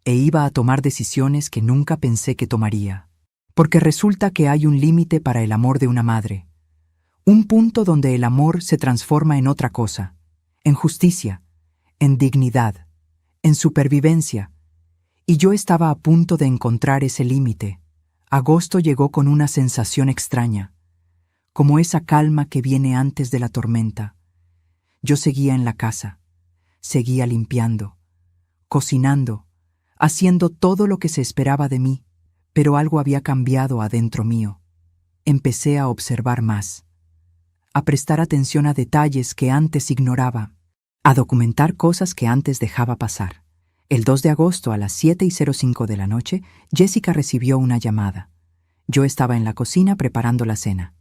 E iba a tomar decisiones que nunca pensé que tomaría. Porque resulta que hay un límite para el amor de una madre. Un punto donde el amor se transforma en otra cosa. En justicia, en dignidad, en supervivencia. Y yo estaba a punto de encontrar ese límite. Agosto llegó con una sensación extraña, como esa calma que viene antes de la tormenta. Yo seguía en la casa, seguía limpiando, cocinando, haciendo todo lo que se esperaba de mí, pero algo había cambiado adentro mío. Empecé a observar más, a prestar atención a detalles que antes ignoraba, a documentar cosas que antes dejaba pasar. El 2 de agosto a las 7:05 de la noche, Jessica recibió una llamada. Yo estaba en la cocina preparando la cena.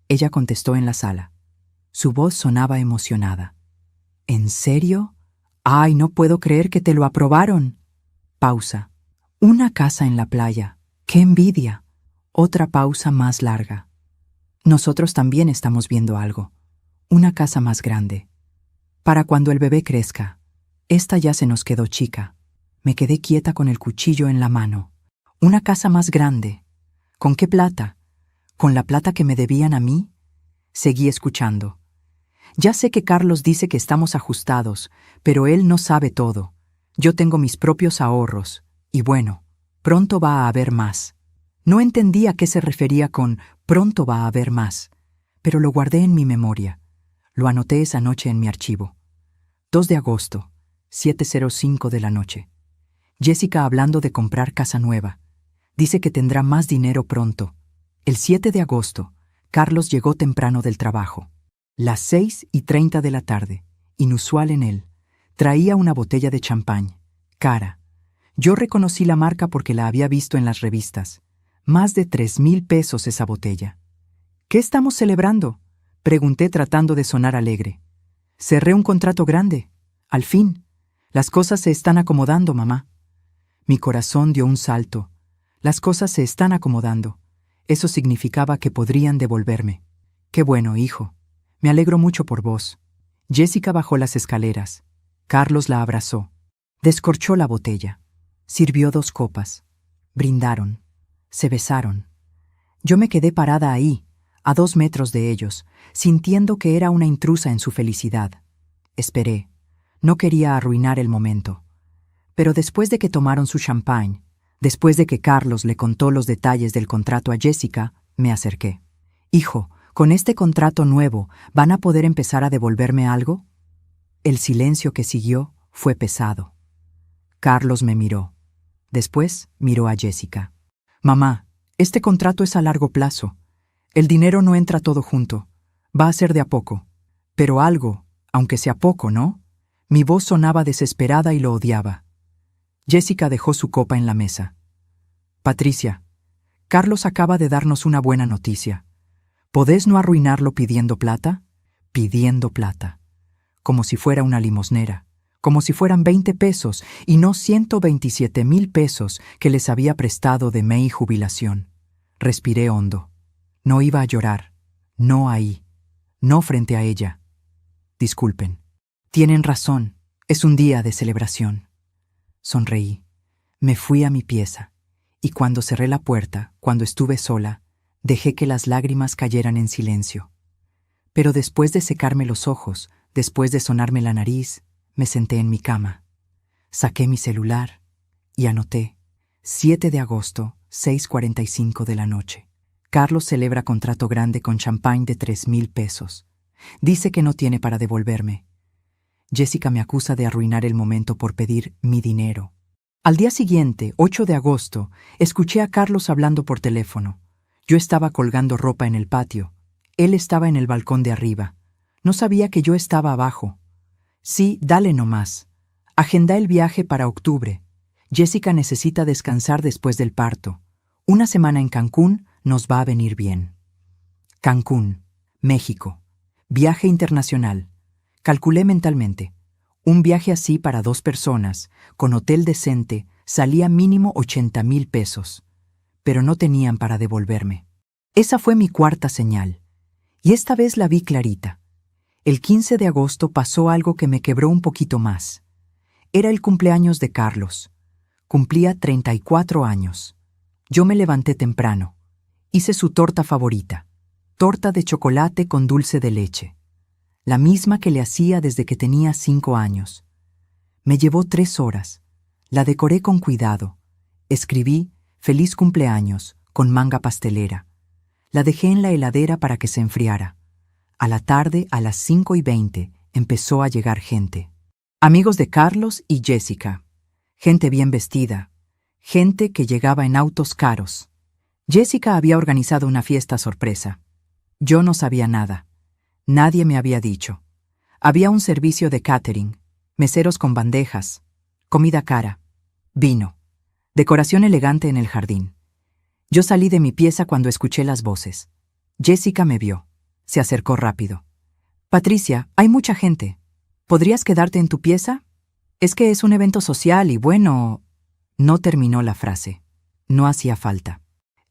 Ella contestó en la sala. Su voz sonaba emocionada. ¿En serio? ¡Ay, no puedo creer que te lo aprobaron! Pausa. Una casa en la playa. ¡Qué envidia! Otra pausa más larga. Nosotros también estamos viendo algo. Una casa más grande. Para cuando el bebé crezca. Esta ya se nos quedó chica. Me quedé quieta con el cuchillo en la mano. Una casa más grande. ¿Con qué plata? ¿Con la plata que me debían a mí? Seguí escuchando. Ya sé que Carlos dice que estamos ajustados, pero él no sabe todo. Yo tengo mis propios ahorros. Y bueno, pronto va a haber más. No entendí a qué se refería con pronto va a haber más, pero lo guardé en mi memoria. Lo anoté esa noche en mi archivo. 2 de agosto. 7:05 de la noche. Jessica hablando de comprar casa nueva. Dice que tendrá más dinero pronto. El 7 de agosto, Carlos llegó temprano del trabajo. Las 6:30 de la tarde, inusual en él. Traía una botella de champán, cara. Yo reconocí la marca porque la había visto en las revistas. Más de 3,000 pesos esa botella. ¿Qué estamos celebrando?, pregunté tratando de sonar alegre. Cerré un contrato grande. Al fin. Las cosas se están acomodando, mamá. Mi corazón dio un salto. Las cosas se están acomodando. Eso significaba que podrían devolverme. Qué bueno, hijo. Me alegro mucho por vos. Jessica bajó las escaleras. Carlos la abrazó. Descorchó la botella. Sirvió 2 copas. Brindaron. Se besaron. Yo me quedé parada ahí, a 2 metros de ellos, sintiendo que era una intrusa en su felicidad. Esperé. No quería arruinar el momento. Pero después de que tomaron su champán, después de que Carlos le contó los detalles del contrato a Jessica, me acerqué. Hijo, ¿con este contrato nuevo van a poder empezar a devolverme algo? El silencio que siguió fue pesado. Carlos me miró. Después miró a Jessica. Mamá, este contrato es a largo plazo. El dinero no entra todo junto. Va a ser de a poco. Pero algo, aunque sea poco, ¿no? Mi voz sonaba desesperada y lo odiaba. Jessica dejó su copa en la mesa. Patricia, Carlos acaba de darnos una buena noticia. ¿Podés no arruinarlo pidiendo plata? Pidiendo plata. Como si fuera una limosnera. Como si fueran 20 pesos y no 127,000 pesos que les había prestado de mi jubilación. Respiré hondo. No iba a llorar. No ahí. No frente a ella. Disculpen. Tienen razón. Es un día de celebración. Sonreí. Me fui a mi pieza. Y cuando cerré la puerta, cuando estuve sola, dejé que las lágrimas cayeran en silencio. Pero después de secarme los ojos, después de sonarme la nariz, me senté en mi cama. Saqué mi celular y anoté 7 de agosto, 6:45 de la noche. Carlos celebra contrato grande con champán de 3,000 pesos. Dice que no tiene para devolverme. Jessica me acusa de arruinar el momento por pedir mi dinero. Al día siguiente, 8 de agosto, escuché a Carlos hablando por teléfono. Yo estaba colgando ropa en el patio. Él estaba en el balcón de arriba. No sabía que yo estaba abajo. Sí, dale nomás. Agenda el viaje para octubre. Jessica necesita descansar después del parto. Una semana en Cancún nos va a venir bien. Cancún, México. Viaje internacional. Calculé mentalmente. Un viaje así para 2 personas, con hotel decente, salía mínimo 80,000 pesos. Pero no tenían para devolverme. Esa fue mi cuarta señal. Y esta vez la vi clarita. El 15 de agosto pasó algo que me quebró un poquito más. Era el cumpleaños de Carlos. Cumplía 34 años. Yo me levanté temprano. Hice su torta favorita. Torta de chocolate con dulce de leche. La misma que le hacía desde que tenía 5 años. Me llevó 3 horas. La decoré con cuidado. Escribí «Feliz cumpleaños» con manga pastelera. La dejé en la heladera para que se enfriara. A la tarde, a las 5:20, empezó a llegar gente. Amigos de Carlos y Jessica. Gente bien vestida. Gente que llegaba en autos caros. Jessica había organizado una fiesta sorpresa. Yo no sabía nada. Nadie me había dicho. Había un servicio de catering, meseros con bandejas, comida cara, vino, decoración elegante en el jardín. Yo salí de mi pieza cuando escuché las voces. Jessica me vio. Se acercó rápido. «Patricia, hay mucha gente. ¿Podrías quedarte en tu pieza? Es que es un evento social y bueno...» No terminó la frase. No hacía falta.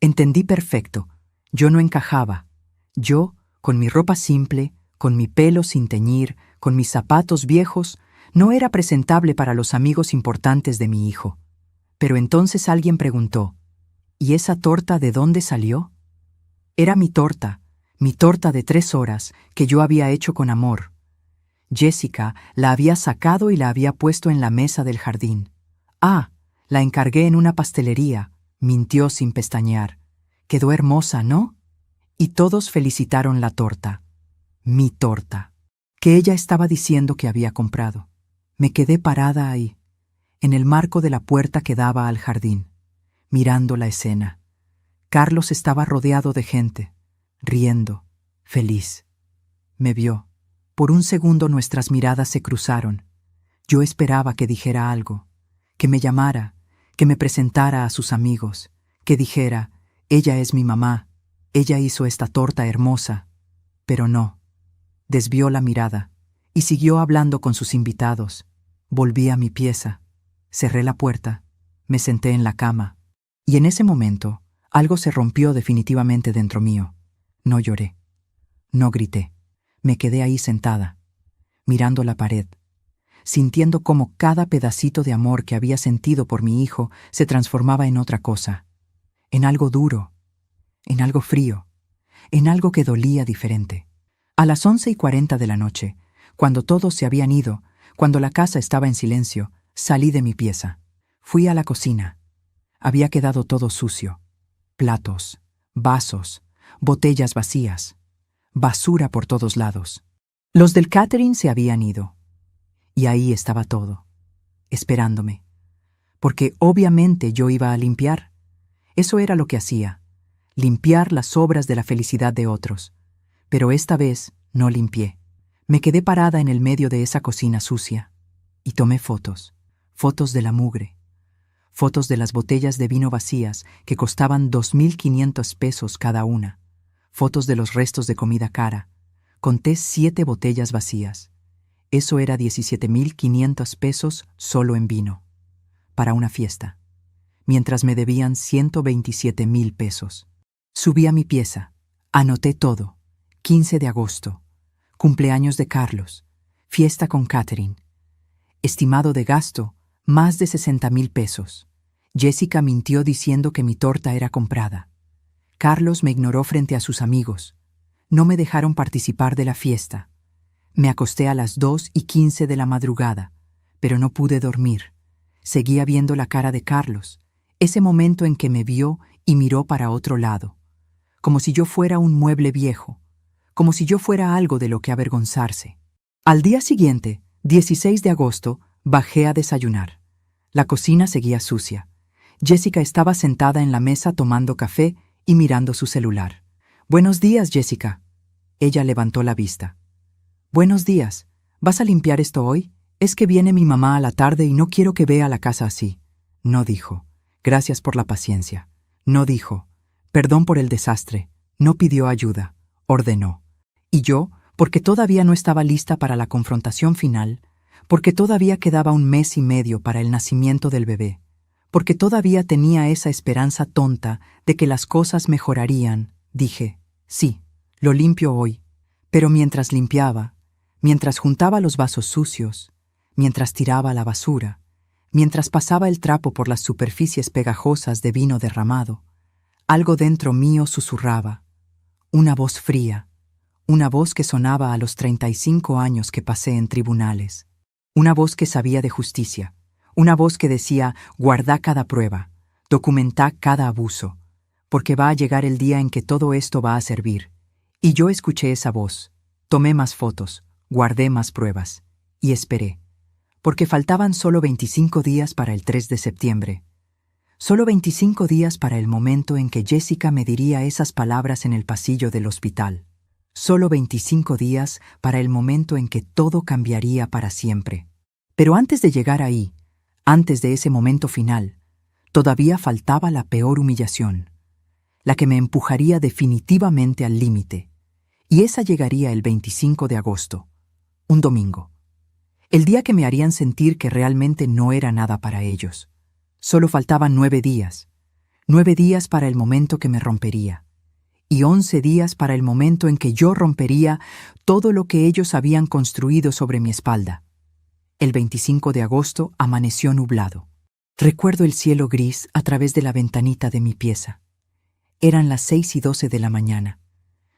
Entendí perfecto. Yo no encajaba. Yo, con mi ropa simple, con mi pelo sin teñir, con mis zapatos viejos, no era presentable para los amigos importantes de mi hijo. Pero entonces alguien preguntó, ¿y esa torta de dónde salió? Era mi torta de 3 horas que yo había hecho con amor. Jessica la había sacado y la había puesto en la mesa del jardín. Ah, la encargué en una pastelería, mintió sin pestañear. Quedó hermosa, ¿no? Y todos felicitaron la torta. Mi torta, que ella estaba diciendo que había comprado. Me quedé parada ahí, en el marco de la puerta que daba al jardín, mirando la escena. Carlos estaba rodeado de gente, riendo, feliz. Me vio. Por un segundo nuestras miradas se cruzaron. Yo esperaba que dijera algo, que me llamara, que me presentara a sus amigos, que dijera, ella es mi mamá, ella hizo esta torta hermosa. Pero no. Desvió la mirada y siguió hablando con sus invitados. Volví a mi pieza, cerré la puerta, me senté en la cama, y en ese momento algo se rompió definitivamente dentro mío. No lloré, no grité, me quedé ahí sentada, mirando la pared, sintiendo cómo cada pedacito de amor que había sentido por mi hijo se transformaba en otra cosa, en algo duro, en algo frío, en algo que dolía diferente. A las 11:40 de la noche, cuando todos se habían ido, cuando la casa estaba en silencio, salí de mi pieza. Fui a la cocina. Había quedado todo sucio. Platos, vasos, botellas vacías, basura por todos lados. Los del catering se habían ido. Y ahí estaba todo, esperándome. Porque obviamente yo iba a limpiar. Eso era lo que hacía, limpiar las sobras de la felicidad de otros. Pero esta vez no limpié. Me quedé parada en el medio de esa cocina sucia y tomé fotos, fotos de la mugre, fotos de las botellas de vino vacías que costaban 2.500 pesos cada una, fotos de los restos de comida cara. Conté 7 botellas vacías. Eso era 17.500 pesos solo en vino, para una fiesta, mientras me debían 127.000 pesos. Subí a mi pieza, anoté todo. 15 de agosto, cumpleaños de Carlos, fiesta con catering. Estimado de gasto, más de 60.000 pesos. Jessica mintió diciendo que mi torta era comprada. Carlos me ignoró frente a sus amigos. No me dejaron participar de la fiesta. Me acosté a las 2:15 de la madrugada, pero no pude dormir. Seguía viendo la cara de Carlos, ese momento en que me vio y miró para otro lado, como si yo fuera un mueble viejo, como si yo fuera algo de lo que avergonzarse. Al día siguiente, 16 de agosto, bajé a desayunar. La cocina seguía sucia. Jessica estaba sentada en la mesa tomando café y mirando su celular. «Buenos días, Jessica». Ella levantó la vista. «Buenos días. ¿Vas a limpiar esto hoy? Es que viene mi mamá a la tarde y no quiero que vea la casa así». No dijo, «Gracias por la paciencia». No dijo, «Perdón por el desastre». No pidió ayuda. Ordenó. Y yo, porque todavía no estaba lista para la confrontación final, porque todavía quedaba 1 mes y medio para el nacimiento del bebé, porque todavía tenía esa esperanza tonta de que las cosas mejorarían, Dije, sí, lo limpio hoy. Pero mientras limpiaba, mientras juntaba los vasos sucios, mientras tiraba la basura, mientras pasaba el trapo por las superficies pegajosas de vino derramado, algo dentro mío susurraba, una voz fría, una voz que sonaba a los 35 años que pasé en tribunales, una voz que sabía de justicia, una voz que decía, guardá cada prueba, documentá cada abuso, porque va a llegar el día en que todo esto va a servir. Y yo escuché esa voz, tomé más fotos, guardé más pruebas, y esperé, porque faltaban solo 25 días para el 3 de septiembre. Solo 25 días para el momento en que Jessica me diría esas palabras en el pasillo del hospital. Solo 25 días para el momento en que todo cambiaría para siempre. Pero antes de llegar ahí, antes de ese momento final, todavía faltaba la peor humillación, la que me empujaría definitivamente al límite, y esa llegaría el 25 de agosto, un domingo. El día que me harían sentir que realmente no era nada para ellos. Solo faltaban 9 días. 9 días para el momento que me rompería. Y 11 días para el momento en que yo rompería todo lo que ellos habían construido sobre mi espalda. El 25 de agosto amaneció nublado. Recuerdo el cielo gris a través de la ventanita de mi pieza. Eran las 6:12 de la mañana.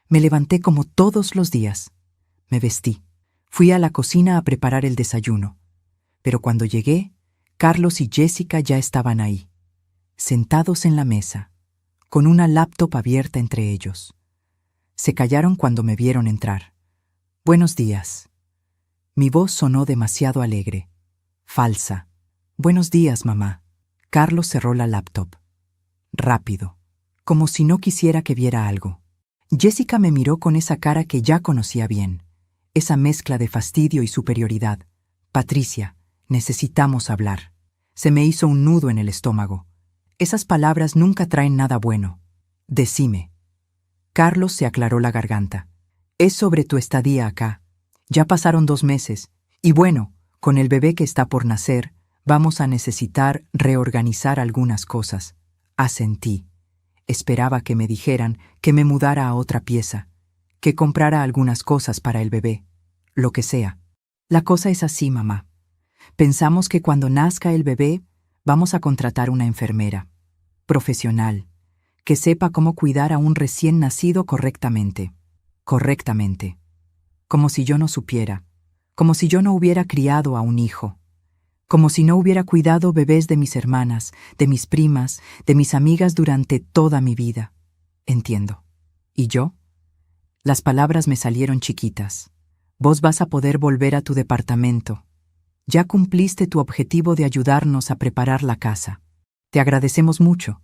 Me levanté como todos los días. Me vestí. Fui a la cocina a preparar el desayuno. Pero cuando llegué, Carlos y Jessica ya estaban ahí, sentados en la mesa, con una laptop abierta entre ellos. Se callaron cuando me vieron entrar. Buenos días. Mi voz sonó demasiado alegre, falsa. Buenos días, mamá. Carlos cerró la laptop. Rápido, como si no quisiera que viera algo. Jessica me miró con esa cara que ya conocía bien, esa mezcla de fastidio y superioridad. Patricia, necesitamos hablar. Se me hizo un nudo en el estómago. Esas palabras nunca traen nada bueno. Decime. Carlos se aclaró la garganta. Es sobre tu estadía acá. Ya pasaron 2 meses. Y bueno, con el bebé que está por nacer, vamos a necesitar reorganizar algunas cosas. Asentí. Esperaba que me dijeran que me mudara a otra pieza, que comprara algunas cosas para el bebé, lo que sea. La cosa es así, mamá. Pensamos que cuando nazca el bebé, vamos a contratar una enfermera, profesional, que sepa cómo cuidar a un recién nacido correctamente. Correctamente. Como si yo no supiera, como si yo no hubiera criado a un hijo, como si no hubiera cuidado bebés de mis hermanas, de mis primas, de mis amigas durante toda mi vida. Entiendo. ¿Y yo? Las palabras me salieron chiquitas. Vos vas a poder volver a tu departamento. Ya cumpliste tu objetivo de ayudarnos a preparar la casa. Te agradecemos mucho.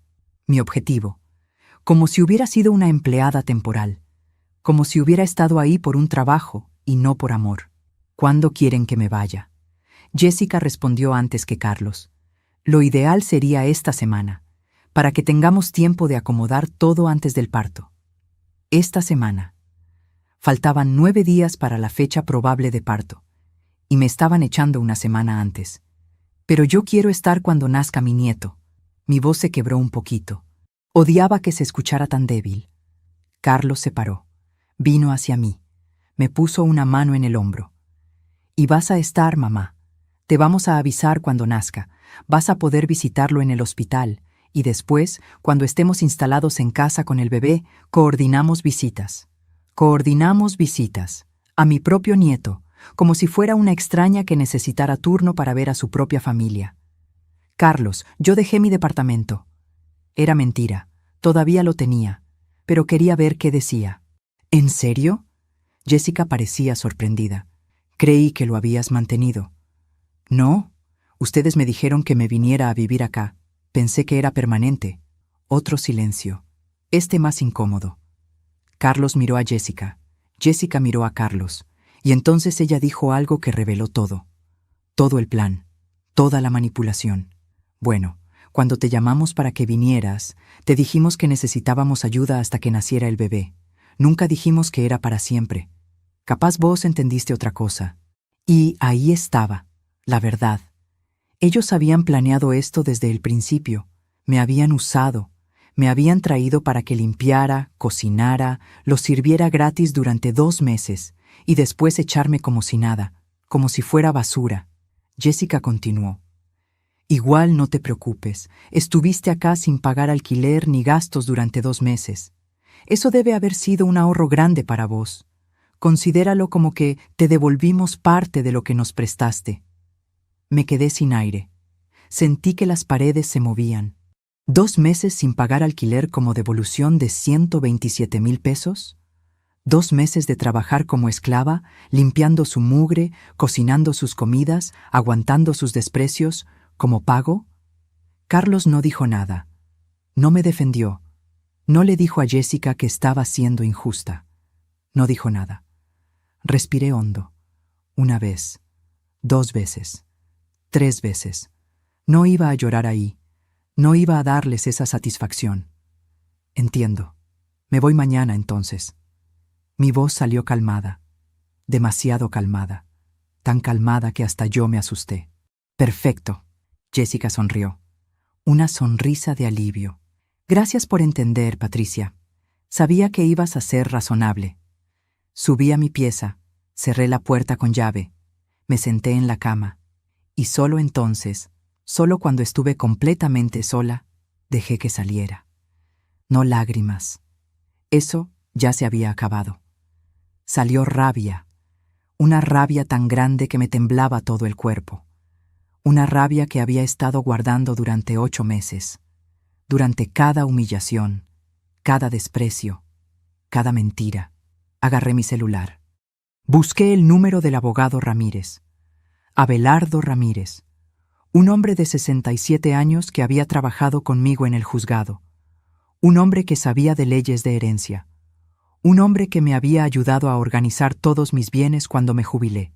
Mi objetivo. Como si hubiera sido una empleada temporal. Como si hubiera estado ahí por un trabajo y no por amor. ¿Cuándo quieren que me vaya? Jessica respondió antes que Carlos. Lo ideal sería esta semana, para que tengamos tiempo de acomodar todo antes del parto. Esta semana. Faltaban 9 días para la fecha probable de parto, y me estaban echando una semana antes. Pero yo quiero estar cuando nazca mi nieto. Mi voz se quebró un poquito. Odiaba que se escuchara tan débil. Carlos se paró. Vino hacia mí. Me puso una mano en el hombro. Y vas a estar, mamá. Te vamos a avisar cuando nazca. Vas a poder visitarlo en el hospital. Y después, cuando estemos instalados en casa con el bebé, coordinamos visitas. Coordinamos visitas. A mi propio nieto, como si fuera una extraña que necesitara turno para ver a su propia familia. Carlos, yo dejé mi departamento. Era mentira. Todavía lo tenía. Pero quería ver qué decía. ¿En serio? Jessica parecía sorprendida. Creí que lo habías mantenido. No. Ustedes me dijeron que me viniera a vivir acá. Pensé que era permanente. Otro silencio. Este más incómodo. Carlos miró a Jessica. Jessica miró a Carlos. Y entonces ella dijo algo que reveló todo. Todo el plan. Toda la manipulación. Bueno, cuando te llamamos para que vinieras, te dijimos que necesitábamos ayuda hasta que naciera el bebé. Nunca dijimos que era para siempre. Capaz vos entendiste otra cosa. Y ahí estaba, la verdad. Ellos habían planeado esto desde el principio. Me habían usado. Me habían traído para que limpiara, cocinara, los sirviera gratis durante 2 meses y después echarme como si nada, como si fuera basura. Jessica continuó. Igual no te preocupes, estuviste acá sin pagar alquiler ni gastos durante 2 meses. Eso debe haber sido un ahorro grande para vos. Considéralo como que te devolvimos parte de lo que nos prestaste. Me quedé sin aire. Sentí que las paredes se movían. 2 meses sin pagar alquiler como devolución de 127,000 pesos. 2 meses de trabajar como esclava, limpiando su mugre, cocinando sus comidas, aguantando sus desprecios, como pago. Carlos no dijo nada. No me defendió. No le dijo a Jessica que estaba siendo injusta. No dijo nada. Respiré hondo. 1 vez, 2 veces, 3 veces. No iba a llorar ahí. No iba a darles esa satisfacción. Entiendo. Me voy mañana entonces. Mi voz salió calmada. Demasiado calmada. Tan calmada que hasta yo me asusté. Perfecto. Jessica sonrió. Una sonrisa de alivio. Gracias por entender, Patricia. Sabía que ibas a ser razonable. Subí a mi pieza, cerré la puerta con llave, me senté en la cama, y solo entonces, solo cuando estuve completamente sola, dejé que saliera. No lágrimas. Eso ya se había acabado. Salió rabia, una rabia tan grande que me temblaba todo el cuerpo. Una rabia que había estado guardando durante 8 meses, durante cada humillación, cada desprecio, cada mentira. Agarré mi celular. Busqué el número del abogado Ramírez. Abelardo Ramírez, un hombre de 67 años que había trabajado conmigo en el juzgado, un hombre que sabía de leyes de herencia, un hombre que me había ayudado a organizar todos mis bienes cuando me jubilé,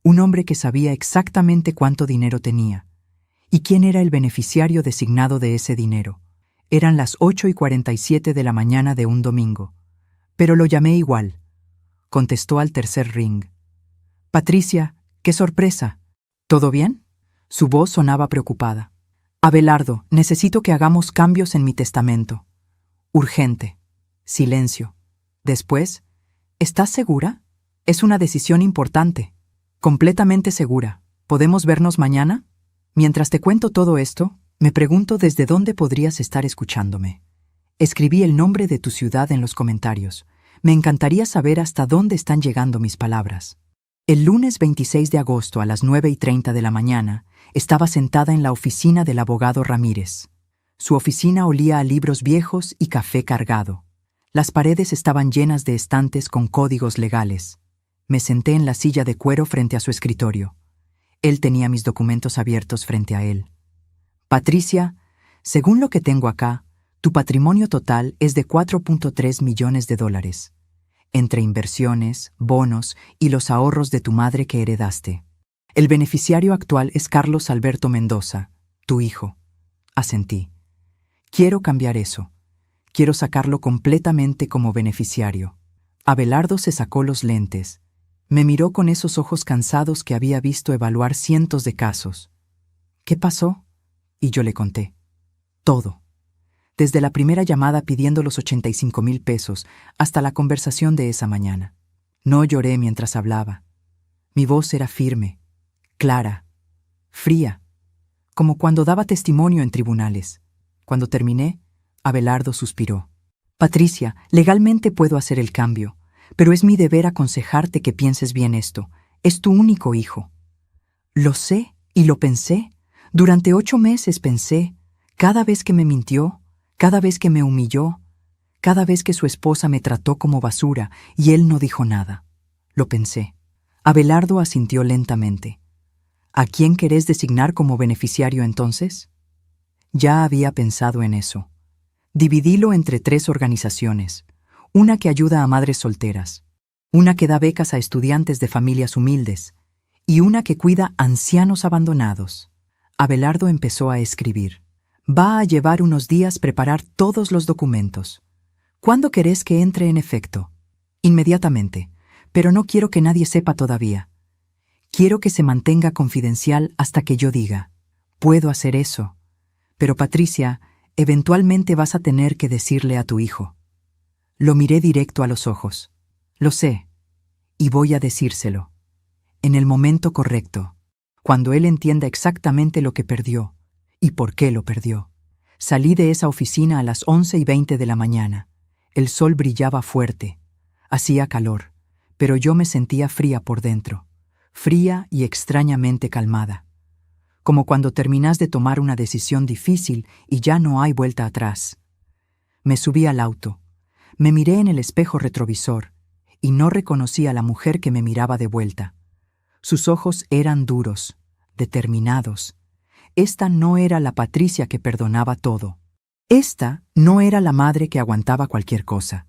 un hombre que sabía exactamente cuánto dinero tenía y quién era el beneficiario designado de ese dinero. Eran las 8:47 de la mañana de un domingo, pero lo llamé igual. Contestó al tercer ring. Patricia, qué sorpresa. ¿Todo bien? Su voz sonaba preocupada. Abelardo, necesito que hagamos cambios en mi testamento. Urgente. Silencio. Después, ¿estás segura? Es una decisión importante. Completamente segura. ¿Podemos vernos mañana? Mientras te cuento todo esto, me pregunto desde dónde podrías estar escuchándome. Escribí el nombre de tu ciudad en los comentarios. Me encantaría saber hasta dónde están llegando mis palabras. El lunes 26 de agosto a las 9:30 de la mañana, estaba sentada en la oficina del abogado Ramírez. Su oficina olía a libros viejos y café cargado. Las paredes estaban llenas de estantes con códigos legales. Me senté en la silla de cuero frente a su escritorio. Él tenía mis documentos abiertos frente a él. Patricia, según lo que tengo acá, tu patrimonio total es de $4.3 millones, entre inversiones, bonos y los ahorros de tu madre que heredaste. El beneficiario actual es Carlos Alberto Mendoza, tu hijo. Asentí. Quiero cambiar eso. Quiero sacarlo completamente como beneficiario. Abelardo se sacó los lentes. Me miró con esos ojos cansados que había visto evaluar cientos de casos. ¿Qué pasó? Y yo le conté. Todo. Desde la primera llamada pidiendo los 85,000 pesos hasta la conversación de esa mañana. No lloré mientras hablaba. Mi voz era firme, clara, fría, como cuando daba testimonio en tribunales. Cuando terminé, Abelardo suspiró. Patricia, legalmente puedo hacer el cambio, pero es mi deber aconsejarte que pienses bien esto. Es tu único hijo. Lo sé y lo pensé. Durante 8 meses pensé, cada vez que me mintió, cada vez que me humilló, cada vez que su esposa me trató como basura y él no dijo nada. Lo pensé. Abelardo asintió lentamente. ¿A quién querés designar como beneficiario entonces? Ya había pensado en eso. Dividílo entre 3 organizaciones. Una que ayuda a madres solteras, una que da becas a estudiantes de familias humildes y una que cuida ancianos abandonados. Abelardo empezó a escribir. Va a llevar unos días preparar todos los documentos. ¿Cuándo querés que entre en efecto? Inmediatamente, pero no quiero que nadie sepa todavía. Quiero que se mantenga confidencial hasta que yo diga. Puedo hacer eso. Pero Patricia, Eventualmente vas a tener que decirle a tu hijo. Lo miré directo a los ojos. Lo sé, y voy a decírselo. En el momento correcto, cuando él entienda exactamente lo que perdió y por qué lo perdió. Salí de esa oficina a las 11:20 de la mañana. El sol brillaba fuerte. Hacía calor, pero yo me sentía fría por dentro, fría y extrañamente calmada. Como cuando terminas de tomar una decisión difícil y ya no hay vuelta atrás. Me subí al auto, me miré en el espejo retrovisor y no reconocí a la mujer que me miraba de vuelta. Sus ojos eran duros, determinados. Esta no era la Patricia que perdonaba todo. Esta no era la madre que aguantaba cualquier cosa.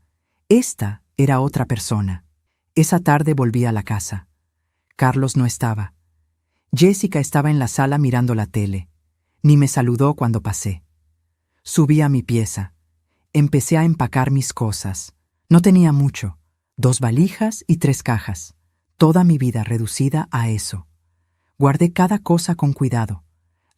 Esta era otra persona. Esa tarde volví a la casa. Carlos no estaba. Jessica estaba en la sala mirando la tele. Ni me saludó cuando pasé. Subí a mi pieza. Empecé a empacar mis cosas. No tenía mucho. 2 valijas y 3 cajas. Toda mi vida reducida a eso. Guardé cada cosa con cuidado.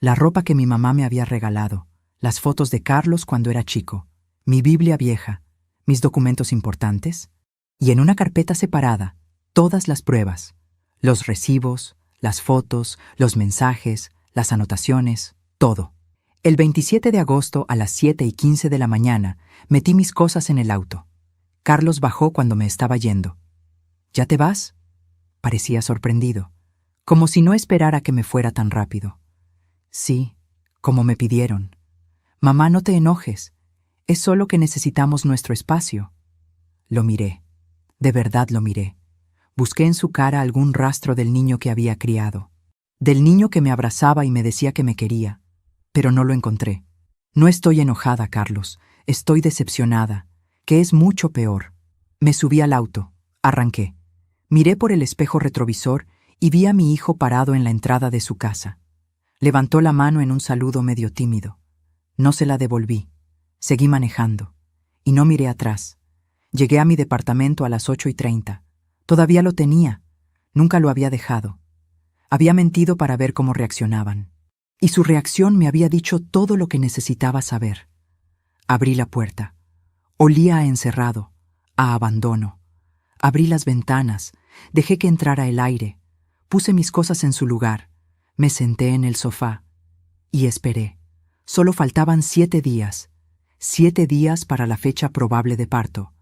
La ropa que mi mamá me había regalado, las fotos de Carlos cuando era chico, mi Biblia vieja, mis documentos importantes, y en una carpeta separada, todas las pruebas, los recibos, las fotos, los mensajes, las anotaciones, todo. El 27 de agosto a las 7:15 de la mañana metí mis cosas en el auto. Carlos bajó cuando me estaba yendo. ¿Ya te vas? Parecía sorprendido, como si no esperara que me fuera tan rápido. Sí, como me pidieron. Mamá, no te enojes. Es solo que necesitamos nuestro espacio. Lo miré. De verdad lo miré. Busqué en su cara algún rastro del niño que había criado. Del niño que me abrazaba y me decía que me quería. Pero no lo encontré. No estoy enojada, Carlos. Estoy decepcionada, que es mucho peor. Me subí al auto. Arranqué. Miré por el espejo retrovisor y vi a mi hijo parado en la entrada de su casa. Levantó la mano en un saludo medio tímido. No se la devolví. Seguí manejando. Y no miré atrás. Llegué a mi departamento a las 8:30. Todavía lo tenía. Nunca lo había dejado. Había mentido para ver cómo reaccionaban. Y su reacción me había dicho todo lo que necesitaba saber. Abrí la puerta. Olía a encerrado, a abandono. Abrí las ventanas. Dejé que entrara el aire. Puse mis cosas en su lugar. Me senté en el sofá y esperé. Solo faltaban 7 días. 7 días para la fecha probable de parto.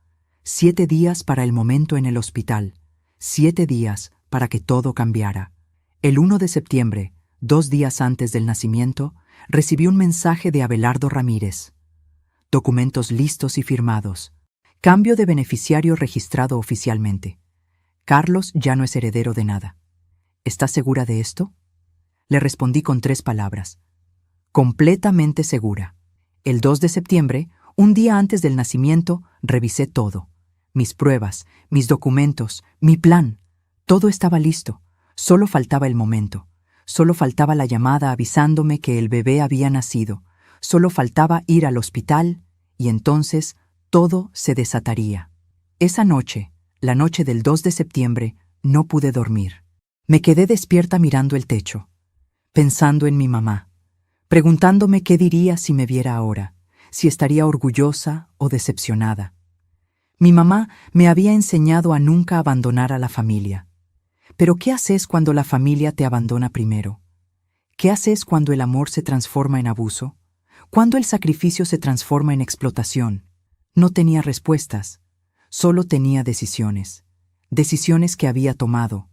7 días para el momento en el hospital. 7 días para que todo cambiara. El 1 de septiembre, 2 días antes del nacimiento, recibí un mensaje de Abelardo Ramírez. Documentos listos y firmados. Cambio de beneficiario registrado oficialmente. Carlos ya no es heredero de nada. ¿Estás segura de esto? Le respondí con 3 palabras. Completamente segura. El 2 de septiembre, un día antes del nacimiento, revisé todo. Mis pruebas, mis documentos, mi plan. Todo estaba listo. Solo faltaba el momento. Solo faltaba la llamada avisándome que el bebé había nacido. Solo faltaba ir al hospital y entonces todo se desataría. Esa noche, la noche del 2 de septiembre, no pude dormir. Me quedé despierta mirando el techo, pensando en mi mamá, preguntándome qué diría si me viera ahora, si estaría orgullosa o decepcionada. Mi mamá me había enseñado a nunca abandonar a la familia. Pero ¿qué haces cuando la familia te abandona primero? ¿Qué haces cuando el amor se transforma en abuso? ¿Cuándo el sacrificio se transforma en explotación? No tenía respuestas, solo tenía decisiones. Decisiones que había tomado,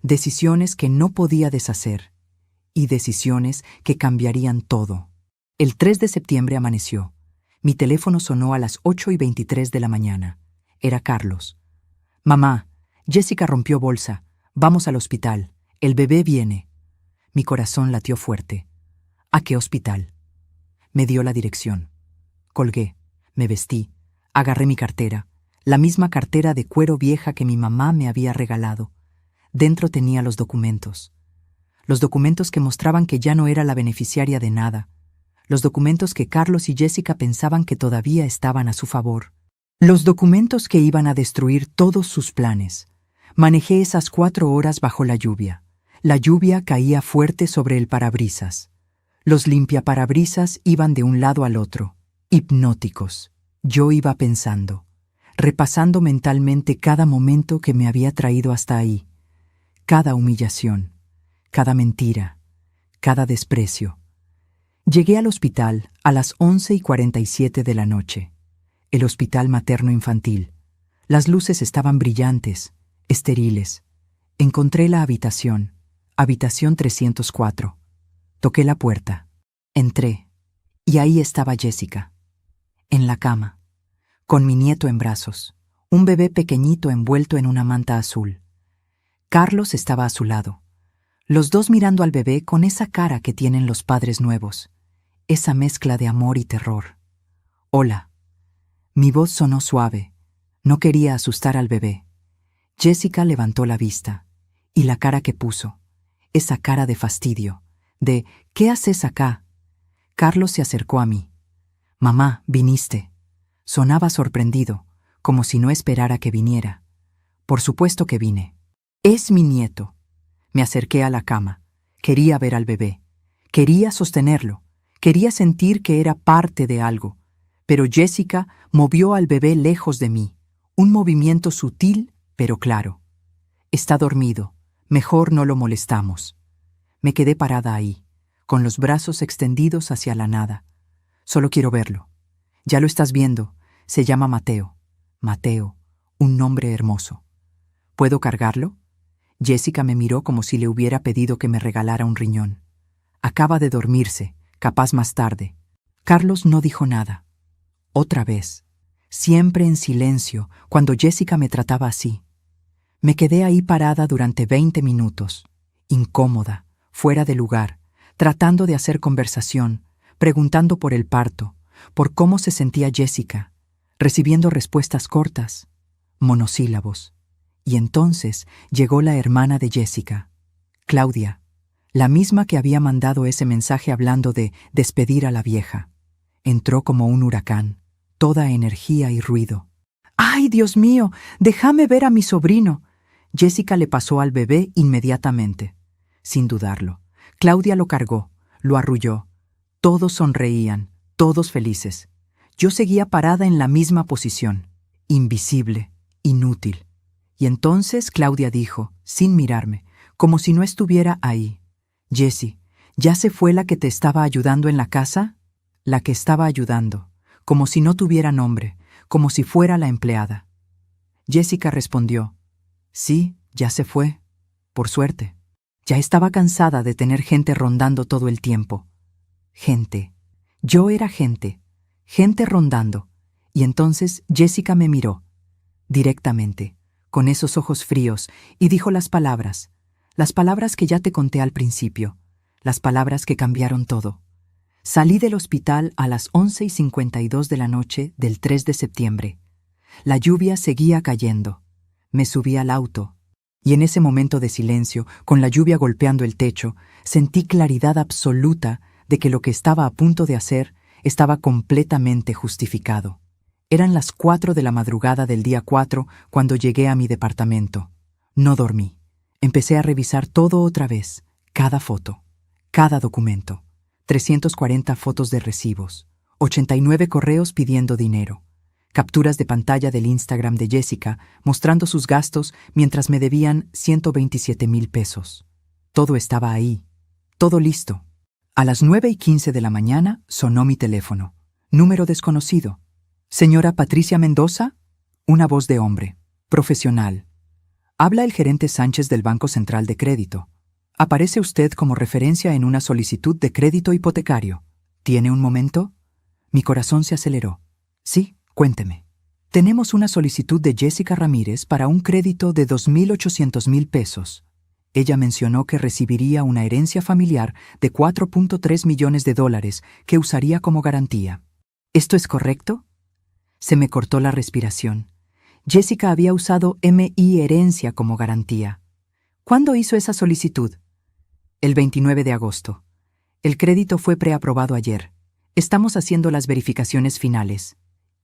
decisiones que no podía deshacer, y decisiones que cambiarían todo. El 3 de septiembre amaneció. Mi teléfono sonó a las 8:23 de la mañana. Era Carlos. Mamá, Jessica rompió bolsa. Vamos al hospital. El bebé viene. Mi corazón latió fuerte. ¿A qué hospital? Me dio la dirección. Colgué, me vestí, agarré mi cartera, la misma cartera de cuero vieja que mi mamá me había regalado. Dentro tenía los documentos que mostraban que ya no era la beneficiaria de nada, los documentos que Carlos y Jessica pensaban que todavía estaban a su favor, los documentos que iban a destruir todos sus planes. Manejé esas 4 horas bajo la lluvia. La lluvia caía fuerte sobre el parabrisas. Los limpiaparabrisas iban de un lado al otro, hipnóticos. Yo iba pensando, repasando mentalmente cada momento que me había traído hasta ahí, cada humillación, cada mentira, cada desprecio. Llegué al hospital a las 11:47 de la noche. El hospital materno-infantil. Las luces estaban brillantes, esteriles. Encontré la habitación, habitación 304. Toqué la puerta. Entré, y ahí estaba Jessica, en la cama, con mi nieto en brazos, un bebé pequeñito envuelto en una manta azul. Carlos estaba a su lado, los dos mirando al bebé con esa cara que tienen los padres nuevos, esa mezcla de amor y terror. Hola. Mi voz sonó suave. No quería asustar al bebé. Jessica levantó la vista, y la cara que puso, esa cara de fastidio, de ¿qué haces acá? Carlos se acercó a mí. Mamá, viniste. Sonaba sorprendido, como si no esperara que viniera. Por supuesto que vine. Es mi nieto. Me acerqué a la cama. Quería ver al bebé. Quería sostenerlo. Quería sentir que era parte de algo. Pero Jessica movió al bebé lejos de mí. Un movimiento sutil, pero claro. Está dormido. Mejor no lo molestamos. Me quedé parada ahí, con los brazos extendidos hacia la nada. Solo quiero verlo. Ya lo estás viendo. Se llama Mateo. Mateo, un nombre hermoso. ¿Puedo cargarlo? Jessica me miró como si le hubiera pedido que me regalara un riñón. Acaba de dormirse, capaz más tarde. Carlos no dijo nada. Otra vez, siempre en silencio, cuando Jessica me trataba así. Me quedé ahí parada durante 20 minutos, incómoda, fuera de lugar, tratando de hacer conversación, preguntando por el parto, por cómo se sentía Jessica, recibiendo respuestas cortas, monosílabos. Y entonces llegó la hermana de Jessica, Claudia, la misma que había mandado ese mensaje hablando de despedir a la vieja. Entró como un huracán, toda energía y ruido. ¡Ay, Dios mío! ¡Déjame ver a mi sobrino! Jessica le pasó al bebé inmediatamente, sin dudarlo. Claudia lo cargó, lo arrulló. Todos sonreían, todos felices. Yo seguía parada en la misma posición, invisible, inútil. Y entonces Claudia dijo, sin mirarme, como si no estuviera ahí: Jessie, ¿ya se fue la que te estaba ayudando en la casa? La que estaba ayudando, como si no tuviera nombre, como si fuera la empleada. Jessica respondió, sí, ya se fue, por suerte. Ya estaba cansada de tener gente rondando todo el tiempo. Gente. Yo era gente. Gente rondando. Y entonces Jessica me miró, directamente, con esos ojos fríos, y dijo las palabras que ya te conté al principio, las palabras que cambiaron todo. Salí del hospital a las 11:52 de la noche del 3 de septiembre. La lluvia seguía cayendo. Me subí al auto, y en ese momento de silencio, con la lluvia golpeando el techo, sentí claridad absoluta de que lo que estaba a punto de hacer estaba completamente justificado. Eran las 4 de la madrugada del día 4 cuando llegué a mi departamento. No dormí. Empecé a revisar todo otra vez, cada foto, cada documento. 340 fotos de recibos, 89 correos pidiendo dinero, capturas de pantalla del Instagram de Jessica mostrando sus gastos mientras me debían 127,000 pesos. Todo estaba ahí, todo listo. A las 9:15 de la mañana sonó mi teléfono. Número desconocido. Señora Patricia Mendoza, una voz de hombre, profesional. Habla el gerente Sánchez del Banco Central de Crédito. Aparece usted como referencia en una solicitud de crédito hipotecario. ¿Tiene un momento? Mi corazón se aceleró. Sí, cuénteme. Tenemos una solicitud de Jessica Ramírez para un crédito de 2,800,000 pesos. Ella mencionó que recibiría una herencia familiar de $4.3 millones que usaría como garantía. ¿Esto es correcto? Se me cortó la respiración. Jessica había usado MI herencia como garantía. ¿Cuándo hizo esa solicitud? El 29 de agosto. El crédito fue preaprobado ayer. Estamos haciendo las verificaciones finales.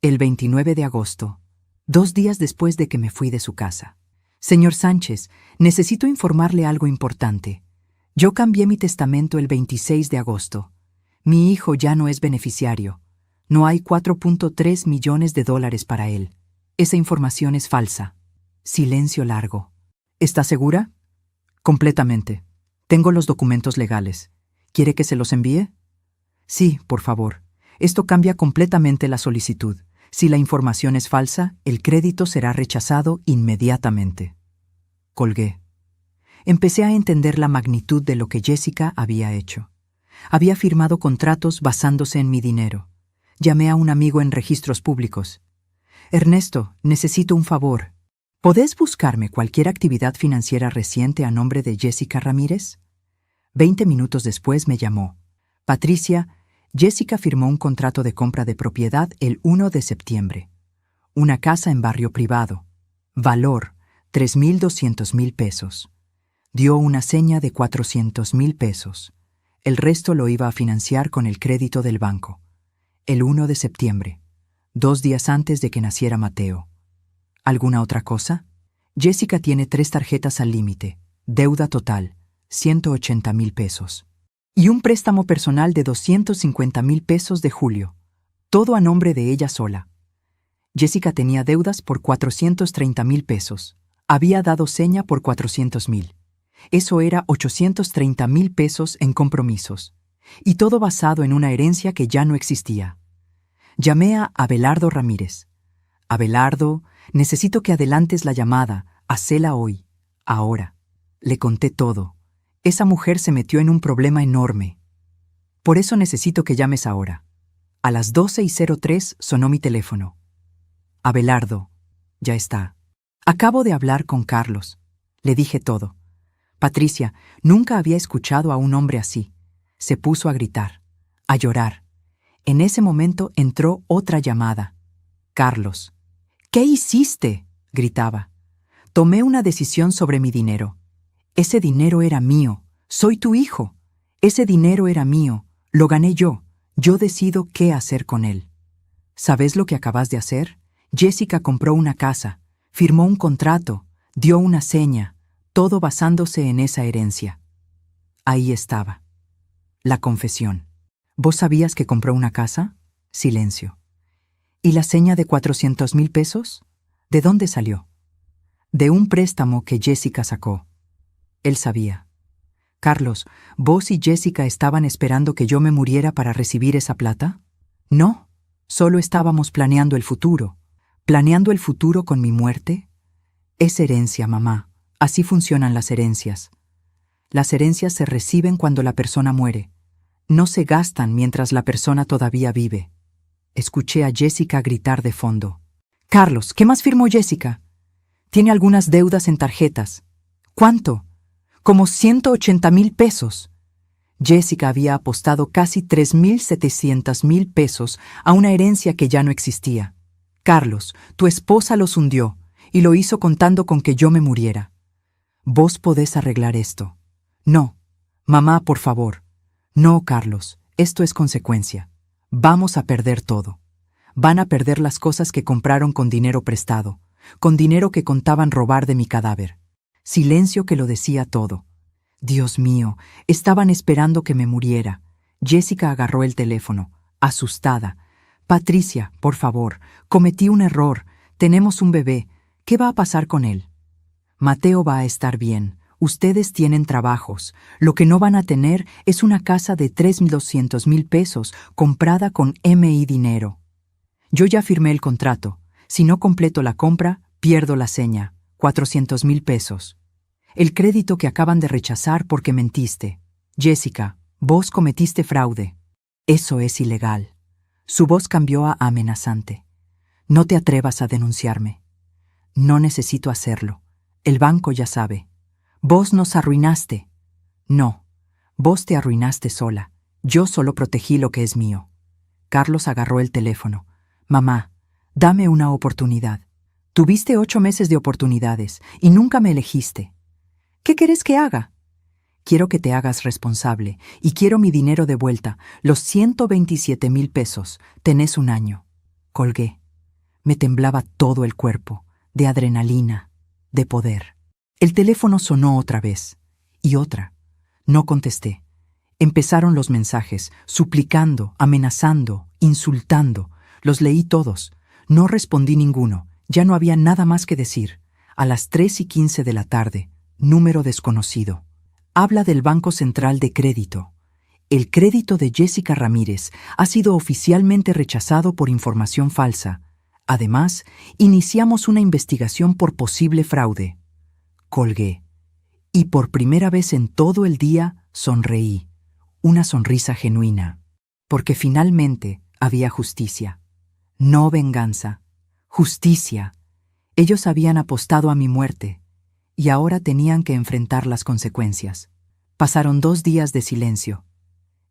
El 29 de agosto, 2 días después de que me fui de su casa. Señor Sánchez, necesito informarle algo importante. Yo cambié mi testamento el 26 de agosto. Mi hijo ya no es beneficiario. No hay 4.3 millones de dólares para él. Esa información es falsa. Silencio largo. ¿Está segura? Completamente. Tengo los documentos legales. ¿Quiere que se los envíe? Sí, por favor. Esto cambia completamente la solicitud. Si la información es falsa, el crédito será rechazado inmediatamente. Colgué. Empecé a entender la magnitud de lo que Jessica había hecho. Había firmado contratos basándose en mi dinero. Llamé a un amigo en registros públicos. Ernesto, necesito un favor. ¿Podés buscarme cualquier actividad financiera reciente a nombre de Jessica Ramírez? 20 minutos después me llamó. Patricia, Jessica firmó un contrato de compra de propiedad el 1 de septiembre. Una casa en barrio privado. Valor, 3.200.000 pesos. Dio una seña de 400.000 pesos. El resto lo iba a financiar con el crédito del banco. El 1 de septiembre, 2 días antes de que naciera Mateo. ¿Alguna otra cosa? Jessica tiene 3 tarjetas al límite. Deuda total, 180.000 pesos. Y un préstamo personal de 250.000 pesos de Julio. Todo a nombre de ella sola. Jessica tenía deudas por 430.000 pesos. Había dado seña por 400.000. Eso era 830.000 pesos en compromisos. Y todo basado en una herencia que ya no existía. Llamé a Abelardo Ramírez. Abelardo, necesito que adelantes la llamada. Hacela hoy. Ahora. Le conté todo. Esa mujer se metió en un problema enorme. Por eso necesito que llames ahora. A las 12:03 sonó mi teléfono. Abelardo, ya está. Acabo de hablar con Carlos. Le dije todo. Patricia, nunca había escuchado a un hombre así. Se puso a gritar, a llorar. En ese momento entró otra llamada. Carlos. ¿Qué hiciste?, gritaba. Tomé una decisión sobre mi dinero. Ese dinero era mío. Soy tu hijo. Ese dinero era mío. Lo gané yo. Yo decido qué hacer con él. ¿Sabes lo que acabas de hacer? Jessica compró una casa, firmó un contrato, dio una seña, todo basándose en esa herencia. Ahí estaba. La confesión. ¿Vos sabías que compró una casa? Silencio. ¿Y la seña de 400.000 pesos? ¿De dónde salió? De un préstamo que Jessica sacó. Él sabía. Carlos, ¿vos y Jessica estaban esperando que yo me muriera para recibir esa plata? No, solo estábamos planeando el futuro. ¿Planeando el futuro con mi muerte? Es herencia, mamá. Así funcionan las herencias. Las herencias se reciben cuando la persona muere. No se gastan mientras la persona todavía vive. Escuché a Jessica gritar de fondo. Carlos, ¿qué más firmó Jessica? Tiene algunas deudas en tarjetas. ¿Cuánto? Como 180.000 pesos. Jessica había apostado casi 3.700.000 pesos a una herencia que ya no existía. Carlos, tu esposa los hundió y lo hizo contando con que yo me muriera. Vos podés arreglar esto. No. Mamá, por favor. No, Carlos, esto es consecuencia. Vamos a perder todo. Van a perder las cosas que compraron con dinero prestado, con dinero que contaban robar de mi cadáver. Silencio que lo decía todo. Dios mío, estaban esperando que me muriera. Jessica agarró el teléfono, asustada. Patricia, por favor, cometí un error. Tenemos un bebé. ¿Qué va a pasar con él? Mateo va a estar bien. Ustedes tienen trabajos. Lo que no van a tener es una casa de 3.200.000 pesos comprada con MI dinero. Yo ya firmé el contrato. Si no completo la compra, pierdo la seña. 400.000 pesos. El crédito que acaban de rechazar porque mentiste. Jessica, vos cometiste fraude. Eso es ilegal. Su voz cambió a amenazante. No te atrevas a denunciarme. No necesito hacerlo. El banco ya sabe. Vos nos arruinaste. No, vos te arruinaste sola. Yo solo protegí lo que es mío. Carlos agarró el teléfono. Mamá, dame una oportunidad. Tuviste 8 meses de oportunidades y nunca me elegiste. ¿Qué querés que haga? Quiero que te hagas responsable y quiero mi dinero de vuelta, los 127.000 pesos. Tenés un año. Colgué. Me temblaba todo el cuerpo, de adrenalina, de poder. El teléfono sonó otra vez. Y otra. No contesté. Empezaron los mensajes, suplicando, amenazando, insultando. Los leí todos. No respondí ninguno. Ya no había nada más que decir. A las 3:15 de la tarde, número desconocido. Habla del Banco Central de Crédito. El crédito de Jessica Ramírez ha sido oficialmente rechazado por información falsa. Además, iniciamos una investigación por posible fraude. Colgué. Y por primera vez en todo el día sonreí. Una sonrisa genuina. Porque finalmente había justicia. No venganza. Justicia. Ellos habían apostado a mi muerte. Y ahora tenían que enfrentar las consecuencias. Pasaron 2 días de silencio.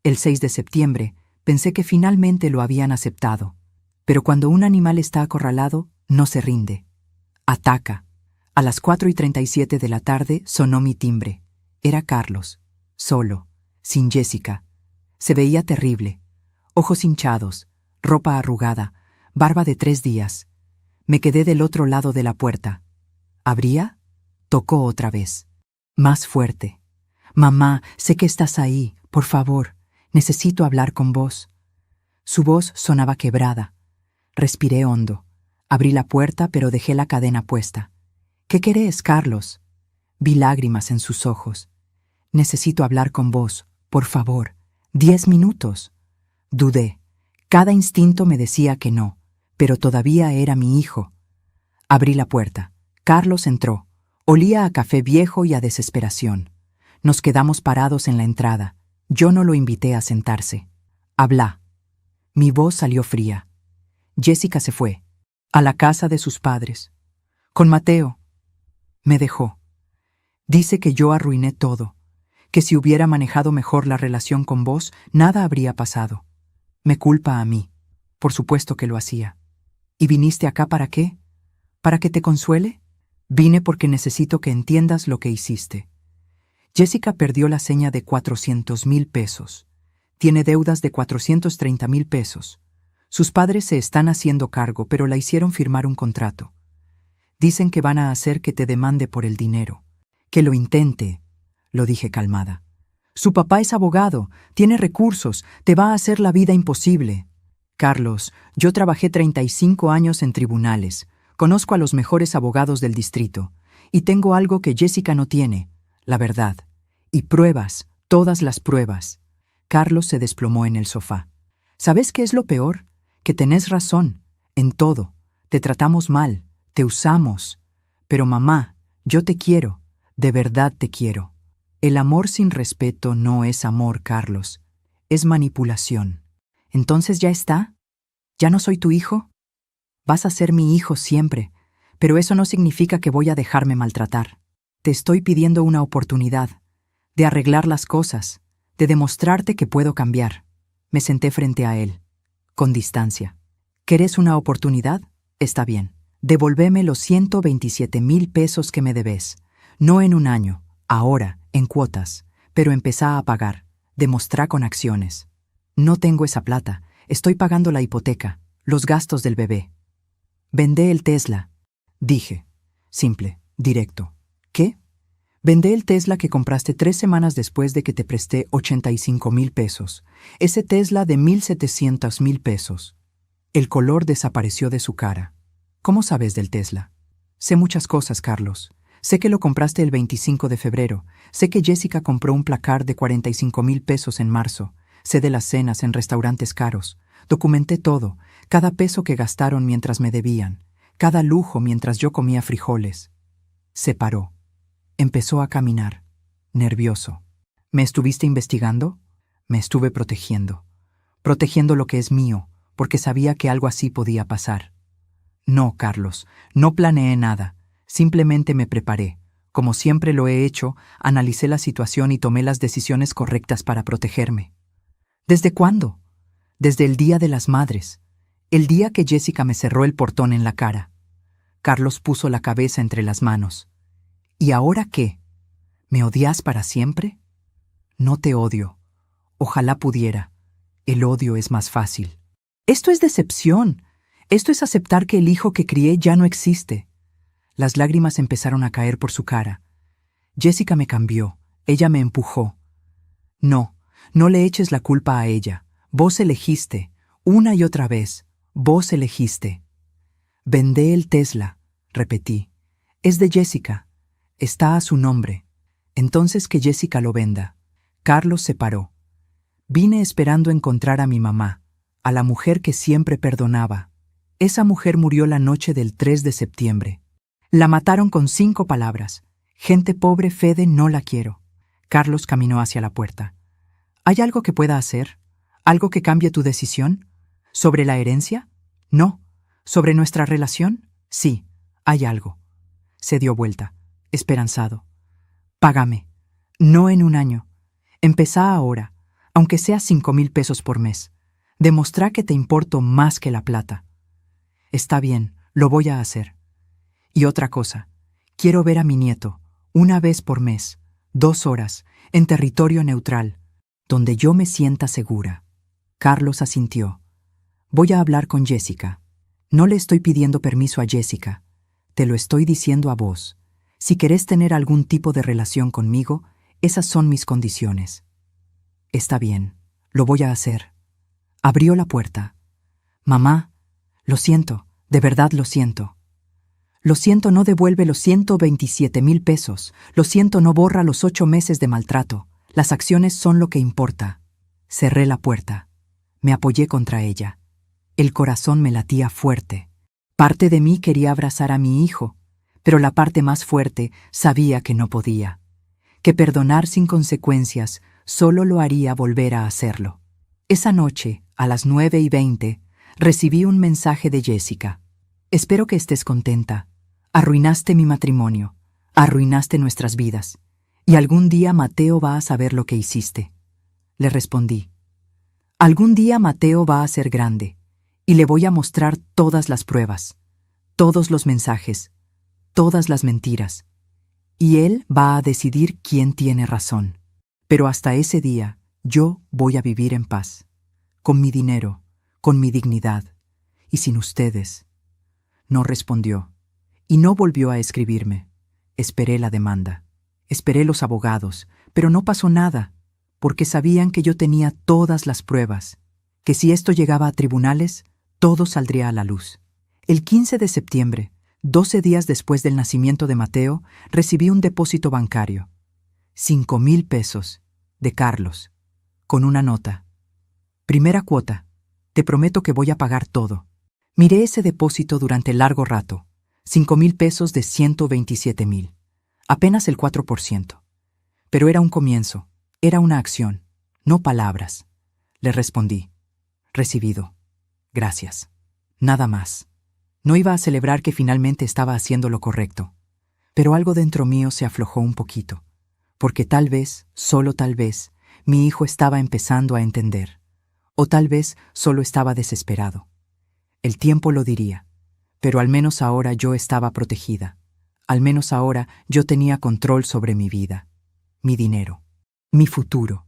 El 6 de septiembre pensé que finalmente lo habían aceptado. Pero cuando un animal está acorralado, no se rinde. Ataca. A las 4:37 de la tarde sonó mi timbre. Era Carlos. Solo. Sin Jessica. Se veía terrible. Ojos hinchados, ropa arrugada, barba de 3 días. Me quedé del otro lado de la puerta. ¿Abría? Tocó otra vez. Más fuerte. Mamá, sé que estás ahí. Por favor, necesito hablar con vos. Su voz sonaba quebrada. Respiré hondo. Abrí la puerta, pero dejé la cadena puesta. ¿Qué querés, Carlos? Vi lágrimas en sus ojos. Necesito hablar con vos, por favor. 10 minutos. Dudé. Cada instinto me decía que no, pero todavía era mi hijo. Abrí la puerta. Carlos entró. Olía a café viejo y a desesperación. Nos quedamos parados en la entrada. Yo no lo invité a sentarse. Habla. Mi voz salió fría. Jessica se fue. A la casa de sus padres. Con Mateo. Me dejó. Dice que yo arruiné todo. Que si hubiera manejado mejor la relación con vos, nada habría pasado. Me culpa a mí. Por supuesto que lo hacía. ¿Y viniste acá para qué? ¿Para que te consuele? Vine porque necesito que entiendas lo que hiciste. Jessica perdió la seña de 400,000 pesos. Tiene deudas de 430,000 pesos. Sus padres se están haciendo cargo, pero la hicieron firmar un contrato. Dicen que van a hacer que te demande por el dinero. Que lo intente, lo dije calmada. Su papá es abogado, tiene recursos, te va a hacer la vida imposible. Carlos, yo trabajé 35 años en tribunales, conozco a los mejores abogados del distrito, y tengo algo que Jessica no tiene, la verdad. Y pruebas, todas las pruebas. Carlos se desplomó en el sofá. ¿Sabes qué es lo peor? Que tenés razón, en todo. Te tratamos mal, te usamos. Pero mamá, yo te quiero, de verdad te quiero. El amor sin respeto no es amor, Carlos. Es manipulación. ¿Entonces ya está? ¿Ya no soy tu hijo? Vas a ser mi hijo siempre, pero eso no significa que voy a dejarme maltratar. Te estoy pidiendo una oportunidad, de arreglar las cosas, de demostrarte que puedo cambiar. Me senté frente a él, con distancia. ¿Querés una oportunidad? Está bien. Devolveme los 127,000 pesos que me debes. No en un año, ahora, en cuotas, pero empezá a pagar. Demostrá con acciones. No tengo esa plata. Estoy pagando la hipoteca, los gastos del bebé. Vendé el Tesla. Dije. Simple, directo. ¿Qué? Vendé el Tesla que compraste 3 semanas después de que te presté 85,000 pesos. Ese Tesla de 1,700,000 pesos. El color desapareció de su cara. ¿Cómo sabes del Tesla? Sé muchas cosas, Carlos. Sé que lo compraste el 25 de febrero. Sé que Jessica compró un placard de 45,000 pesos en marzo. Sé de las cenas en restaurantes caros. Documenté todo, cada peso que gastaron mientras me debían, cada lujo mientras yo comía frijoles. Se paró. Empezó a caminar, nervioso. ¿Me estuviste investigando? Me estuve protegiendo. Protegiendo lo que es mío, porque sabía que algo así podía pasar. No, Carlos, no planeé nada. Simplemente me preparé. Como siempre lo he hecho, analicé la situación y tomé las decisiones correctas para protegerme. ¿Desde cuándo? Desde el Día de las Madres. El día que Jessica me cerró el portón en la cara. Carlos puso la cabeza entre las manos. ¿Y ahora qué? ¿Me odias para siempre? No te odio. Ojalá pudiera. El odio es más fácil. Esto es decepción. Esto es aceptar que el hijo que crié ya no existe. Las lágrimas empezaron a caer por su cara. Jessica me cambió. Ella me empujó. No, no le eches la culpa a ella. Vos elegiste, una y otra vez, vos elegiste. Vendé el Tesla, repetí. Es de Jessica. Está a su nombre. Entonces que Jessica lo venda. Carlos se paró. Vine esperando encontrar a mi mamá, a la mujer que siempre perdonaba. Esa mujer murió la noche del 3 de septiembre. La mataron con 5 palabras. Gente pobre, Fede, no la quiero. Carlos caminó hacia la puerta. ¿Hay algo que pueda hacer? ¿Algo que cambie tu decisión? ¿Sobre la herencia? No. ¿Sobre nuestra relación? Sí, hay algo. Se dio vuelta, esperanzado. Págame. No en un año. Empezá ahora, aunque sea 5,000 pesos por mes. Demostrá que te importo más que la plata. Está bien, lo voy a hacer. Y otra cosa, quiero ver a mi nieto, una vez por mes, 2 horas, en territorio neutral, donde yo me sienta segura. Carlos asintió. Voy a hablar con Jessica. No le estoy pidiendo permiso a Jessica. Te lo estoy diciendo a vos. Si querés tener algún tipo de relación conmigo, esas son mis condiciones. Está bien, lo voy a hacer. Abrió la puerta. Mamá, lo siento, de verdad lo siento. Lo siento no devuelve los 127,000 pesos. Lo siento no borra los 8 meses de maltrato. Las acciones son lo que importa. Cerré la puerta. Me apoyé contra ella. El corazón me latía fuerte. Parte de mí quería abrazar a mi hijo, pero la parte más fuerte sabía que no podía. Que perdonar sin consecuencias solo lo haría volver a hacerlo. Esa noche, a las 9:20, recibí un mensaje de Jessica. Espero que estés contenta. Arruinaste mi matrimonio. Arruinaste nuestras vidas. Y algún día Mateo va a saber lo que hiciste. Le respondí. Algún día Mateo va a ser grande, y le voy a mostrar todas las pruebas, todos los mensajes, todas las mentiras. Y él va a decidir quién tiene razón. Pero hasta ese día, yo voy a vivir en paz. Con mi dinero, con mi dignidad, y sin ustedes. No respondió, y no volvió a escribirme. Esperé la demanda. Esperé los abogados, pero no pasó nada, porque sabían que yo tenía todas las pruebas, que si esto llegaba a tribunales, todo saldría a la luz. El 15 de septiembre, 12 días después del nacimiento de Mateo, recibí un depósito bancario. 5,000 pesos, de Carlos, con una nota. Primera cuota. Te prometo que voy a pagar todo. Miré ese depósito durante largo rato. 5,000 pesos de 127,000. Apenas el 4%. Pero era un comienzo, era una acción, no palabras. Le respondí. Recibido. Gracias. Nada más. No iba a celebrar que finalmente estaba haciendo lo correcto. Pero algo dentro mío se aflojó un poquito. Porque tal vez, solo tal vez, mi hijo estaba empezando a entender. O tal vez solo estaba desesperado. El tiempo lo diría. Pero al menos ahora yo estaba protegida. Al menos ahora yo tenía control sobre mi vida, mi dinero, mi futuro.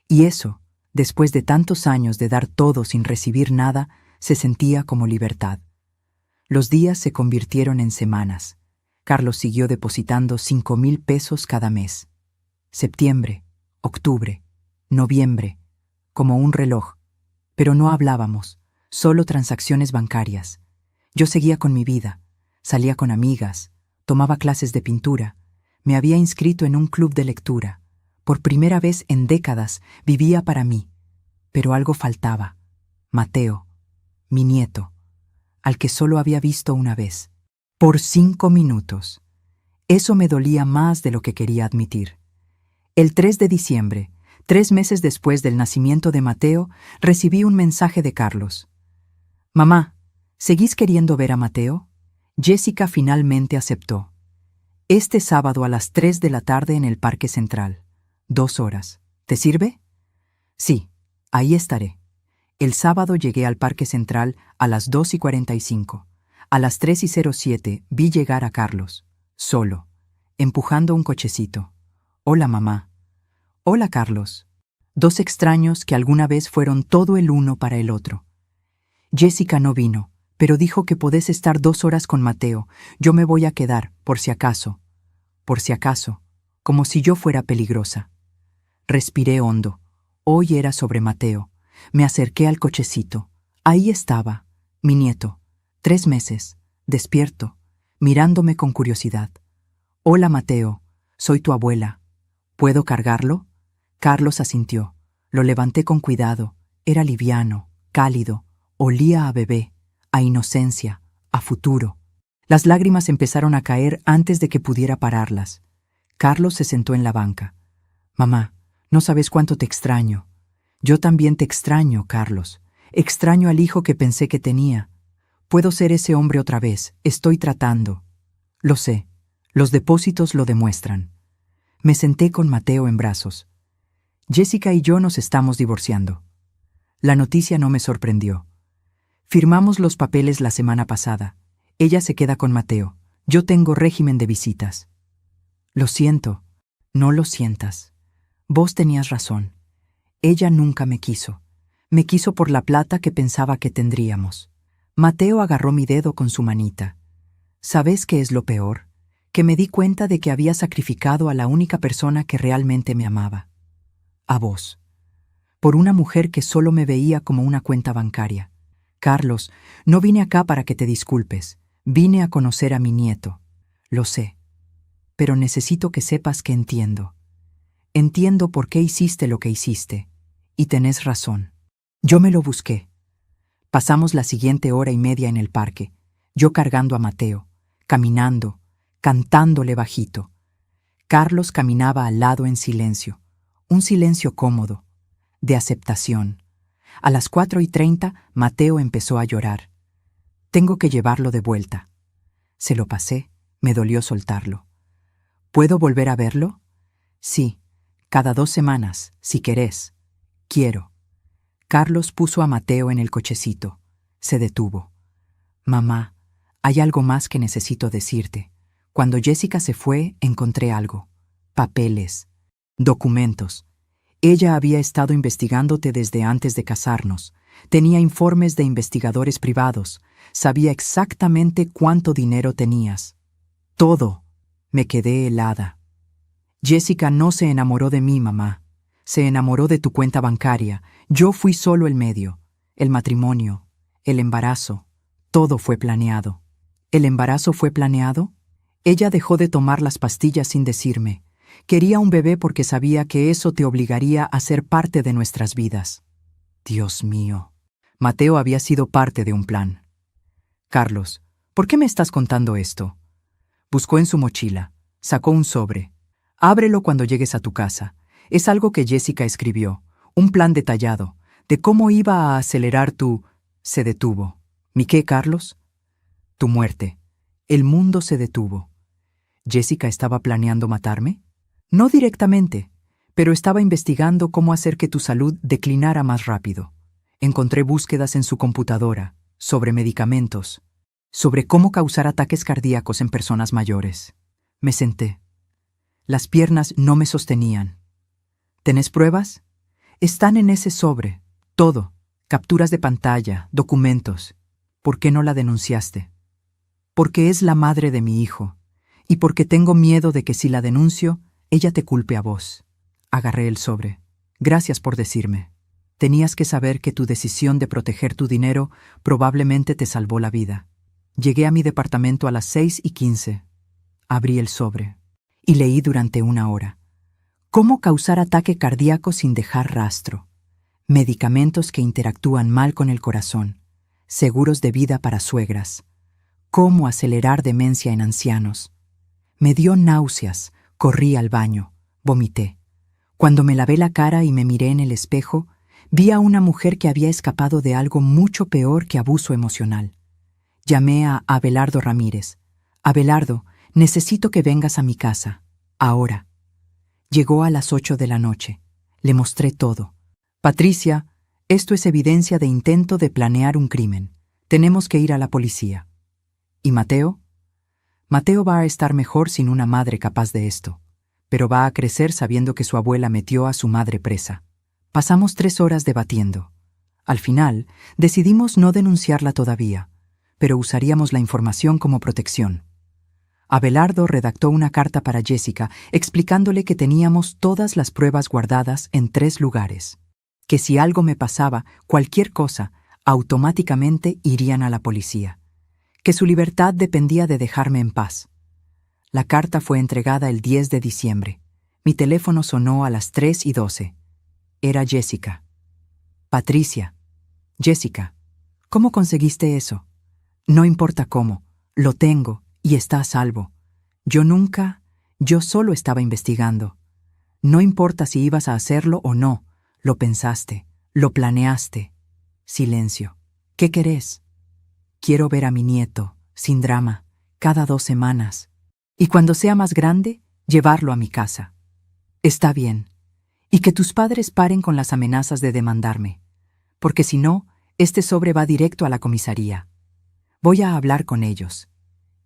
Y eso, después de tantos años de dar todo sin recibir nada, se sentía como libertad. Los días se convirtieron en semanas. Carlos siguió depositando 5,000 pesos cada mes. Septiembre, octubre, noviembre, como un reloj. Pero no hablábamos, solo transacciones bancarias. Yo seguía con mi vida, salía con amigas, tomaba clases de pintura, me había inscrito en un club de lectura. Por primera vez en décadas vivía para mí. Pero algo faltaba. Mateo, mi nieto, al que solo había visto una vez. Por 5 minutos. Eso me dolía más de lo que quería admitir. El 3 de diciembre, 3 meses después del nacimiento de Mateo, recibí un mensaje de Carlos. Mamá, ¿seguís queriendo ver a Mateo? Jessica finalmente aceptó. Este sábado a las 3 de la tarde en el Parque Central. 2 horas. ¿Te sirve? Sí, ahí estaré. El sábado llegué al Parque Central a las 2:45. A las 3:07 vi llegar a Carlos, solo, empujando un cochecito. Hola, mamá. Hola, Carlos. 2 extraños que alguna vez fueron todo el uno para el otro. Jessica no vino, pero dijo que podés estar 2 horas con Mateo. Yo me voy a quedar, por si acaso, como si yo fuera peligrosa. Respiré hondo. Hoy era sobre Mateo. Me acerqué al cochecito. Ahí estaba, mi nieto, 3 meses, despierto, mirándome con curiosidad. Hola, Mateo, soy tu abuela. ¿Puedo cargarlo? Carlos asintió. Lo levanté con cuidado. Era liviano, cálido, olía a bebé, a inocencia, a futuro. Las lágrimas empezaron a caer antes de que pudiera pararlas. Carlos se sentó en la banca. Mamá, no sabes cuánto te extraño. Yo también te extraño, Carlos. Extraño al hijo que pensé que tenía. Puedo ser ese hombre otra vez. Estoy tratando. Lo sé. Los depósitos lo demuestran. Me senté con Mateo en brazos. Jessica y yo nos estamos divorciando. La noticia no me sorprendió. Firmamos los papeles la semana pasada. Ella se queda con Mateo. Yo tengo régimen de visitas. Lo siento. No lo sientas. Vos tenías razón. Ella nunca me quiso. Me quiso por la plata que pensaba que tendríamos. Mateo agarró mi dedo con su manita. ¿Sabes qué es lo peor? Que me di cuenta de que había sacrificado a la única persona que realmente me amaba. A vos. Por una mujer que solo me veía como una cuenta bancaria. Carlos, no vine acá para que te disculpes. Vine a conocer a mi nieto. Lo sé. Pero necesito que sepas que entiendo. Entiendo por qué hiciste lo que hiciste. Y tenés razón. Yo me lo busqué. Pasamos la siguiente hora y media en el parque, yo cargando a Mateo, caminando, cantándole bajito. Carlos caminaba al lado en silencio, un silencio cómodo, de aceptación. A las 4:30, Mateo empezó a llorar. Tengo que llevarlo de vuelta. Se lo pasé, me dolió soltarlo. ¿Puedo volver a verlo? Sí, cada 2 semanas, si querés. Quiero. Carlos puso a Mateo en el cochecito. Se detuvo. Mamá, hay algo más que necesito decirte. Cuando Jessica se fue, encontré algo. Papeles. Documentos. Ella había estado investigándote desde antes de casarnos. Tenía informes de investigadores privados. Sabía exactamente cuánto dinero tenías. Todo. Me quedé helada. Jessica no se enamoró de mí, mamá. Se enamoró de tu cuenta bancaria. Yo fui solo el medio. El matrimonio, el embarazo, todo fue planeado. ¿El embarazo fue planeado? Ella dejó de tomar las pastillas sin decirme. Quería un bebé porque sabía que eso te obligaría a ser parte de nuestras vidas. Dios mío. Mateo había sido parte de un plan. Carlos, ¿por qué me estás contando esto? Buscó en su mochila. Sacó un sobre. Ábrelo cuando llegues a tu casa. Es algo que Jessica escribió, un plan detallado, de cómo iba a acelerar tu... Se detuvo. ¿Mi qué, Carlos? Tu muerte. El mundo se detuvo. ¿Jessica estaba planeando matarme? No directamente, pero estaba investigando cómo hacer que tu salud declinara más rápido. Encontré búsquedas en su computadora, sobre medicamentos, sobre cómo causar ataques cardíacos en personas mayores. Me senté. Las piernas no me sostenían. ¿Tenés pruebas? Están en ese sobre. Todo. Capturas de pantalla, documentos. ¿Por qué no la denunciaste? Porque es la madre de mi hijo. Y porque tengo miedo de que si la denuncio, ella te culpe a vos. Agarré el sobre. Gracias por decirme. Tenías que saber que tu decisión de proteger tu dinero probablemente te salvó la vida. Llegué a mi departamento a las 6:15. Abrí el sobre. Y leí durante 1 hora. Cómo causar ataque cardíaco sin dejar rastro. Medicamentos que interactúan mal con el corazón. Seguros de vida para suegras. Cómo acelerar demencia en ancianos. Me dio náuseas, corrí al baño, vomité. Cuando me lavé la cara y me miré en el espejo, vi a una mujer que había escapado de algo mucho peor que abuso emocional. Llamé a Abelardo Ramírez. Abelardo, necesito que vengas a mi casa, ahora. Llegó a las 8 de la noche. Le mostré todo. Patricia, esto es evidencia de intento de planear un crimen. Tenemos que ir a la policía. ¿Y Mateo? Mateo va a estar mejor sin una madre capaz de esto, pero va a crecer sabiendo que su abuela metió a su madre presa. Pasamos 3 horas debatiendo. Al final, decidimos no denunciarla todavía, pero usaríamos la información como protección. Abelardo redactó una carta para Jessica explicándole que teníamos todas las pruebas guardadas en 3 lugares. que si algo me pasaba, cualquier cosa, automáticamente irían a la policía, que su libertad dependía de dejarme en paz. La carta fue entregada el 10 de diciembre. Mi teléfono sonó a las 3:12. Era Jessica. Patricia. Jessica, ¿cómo conseguiste eso? No importa cómo, lo tengo y está a salvo. Yo solo estaba investigando. No importa si ibas a hacerlo o no, lo pensaste, lo planeaste. Silencio. ¿Qué querés? Quiero ver a mi nieto, sin drama, cada 2 semanas. Y cuando sea más grande, llevarlo a mi casa. Está bien. Y que tus padres paren con las amenazas de demandarme. Porque si no, este sobre va directo a la comisaría. Voy a hablar con ellos.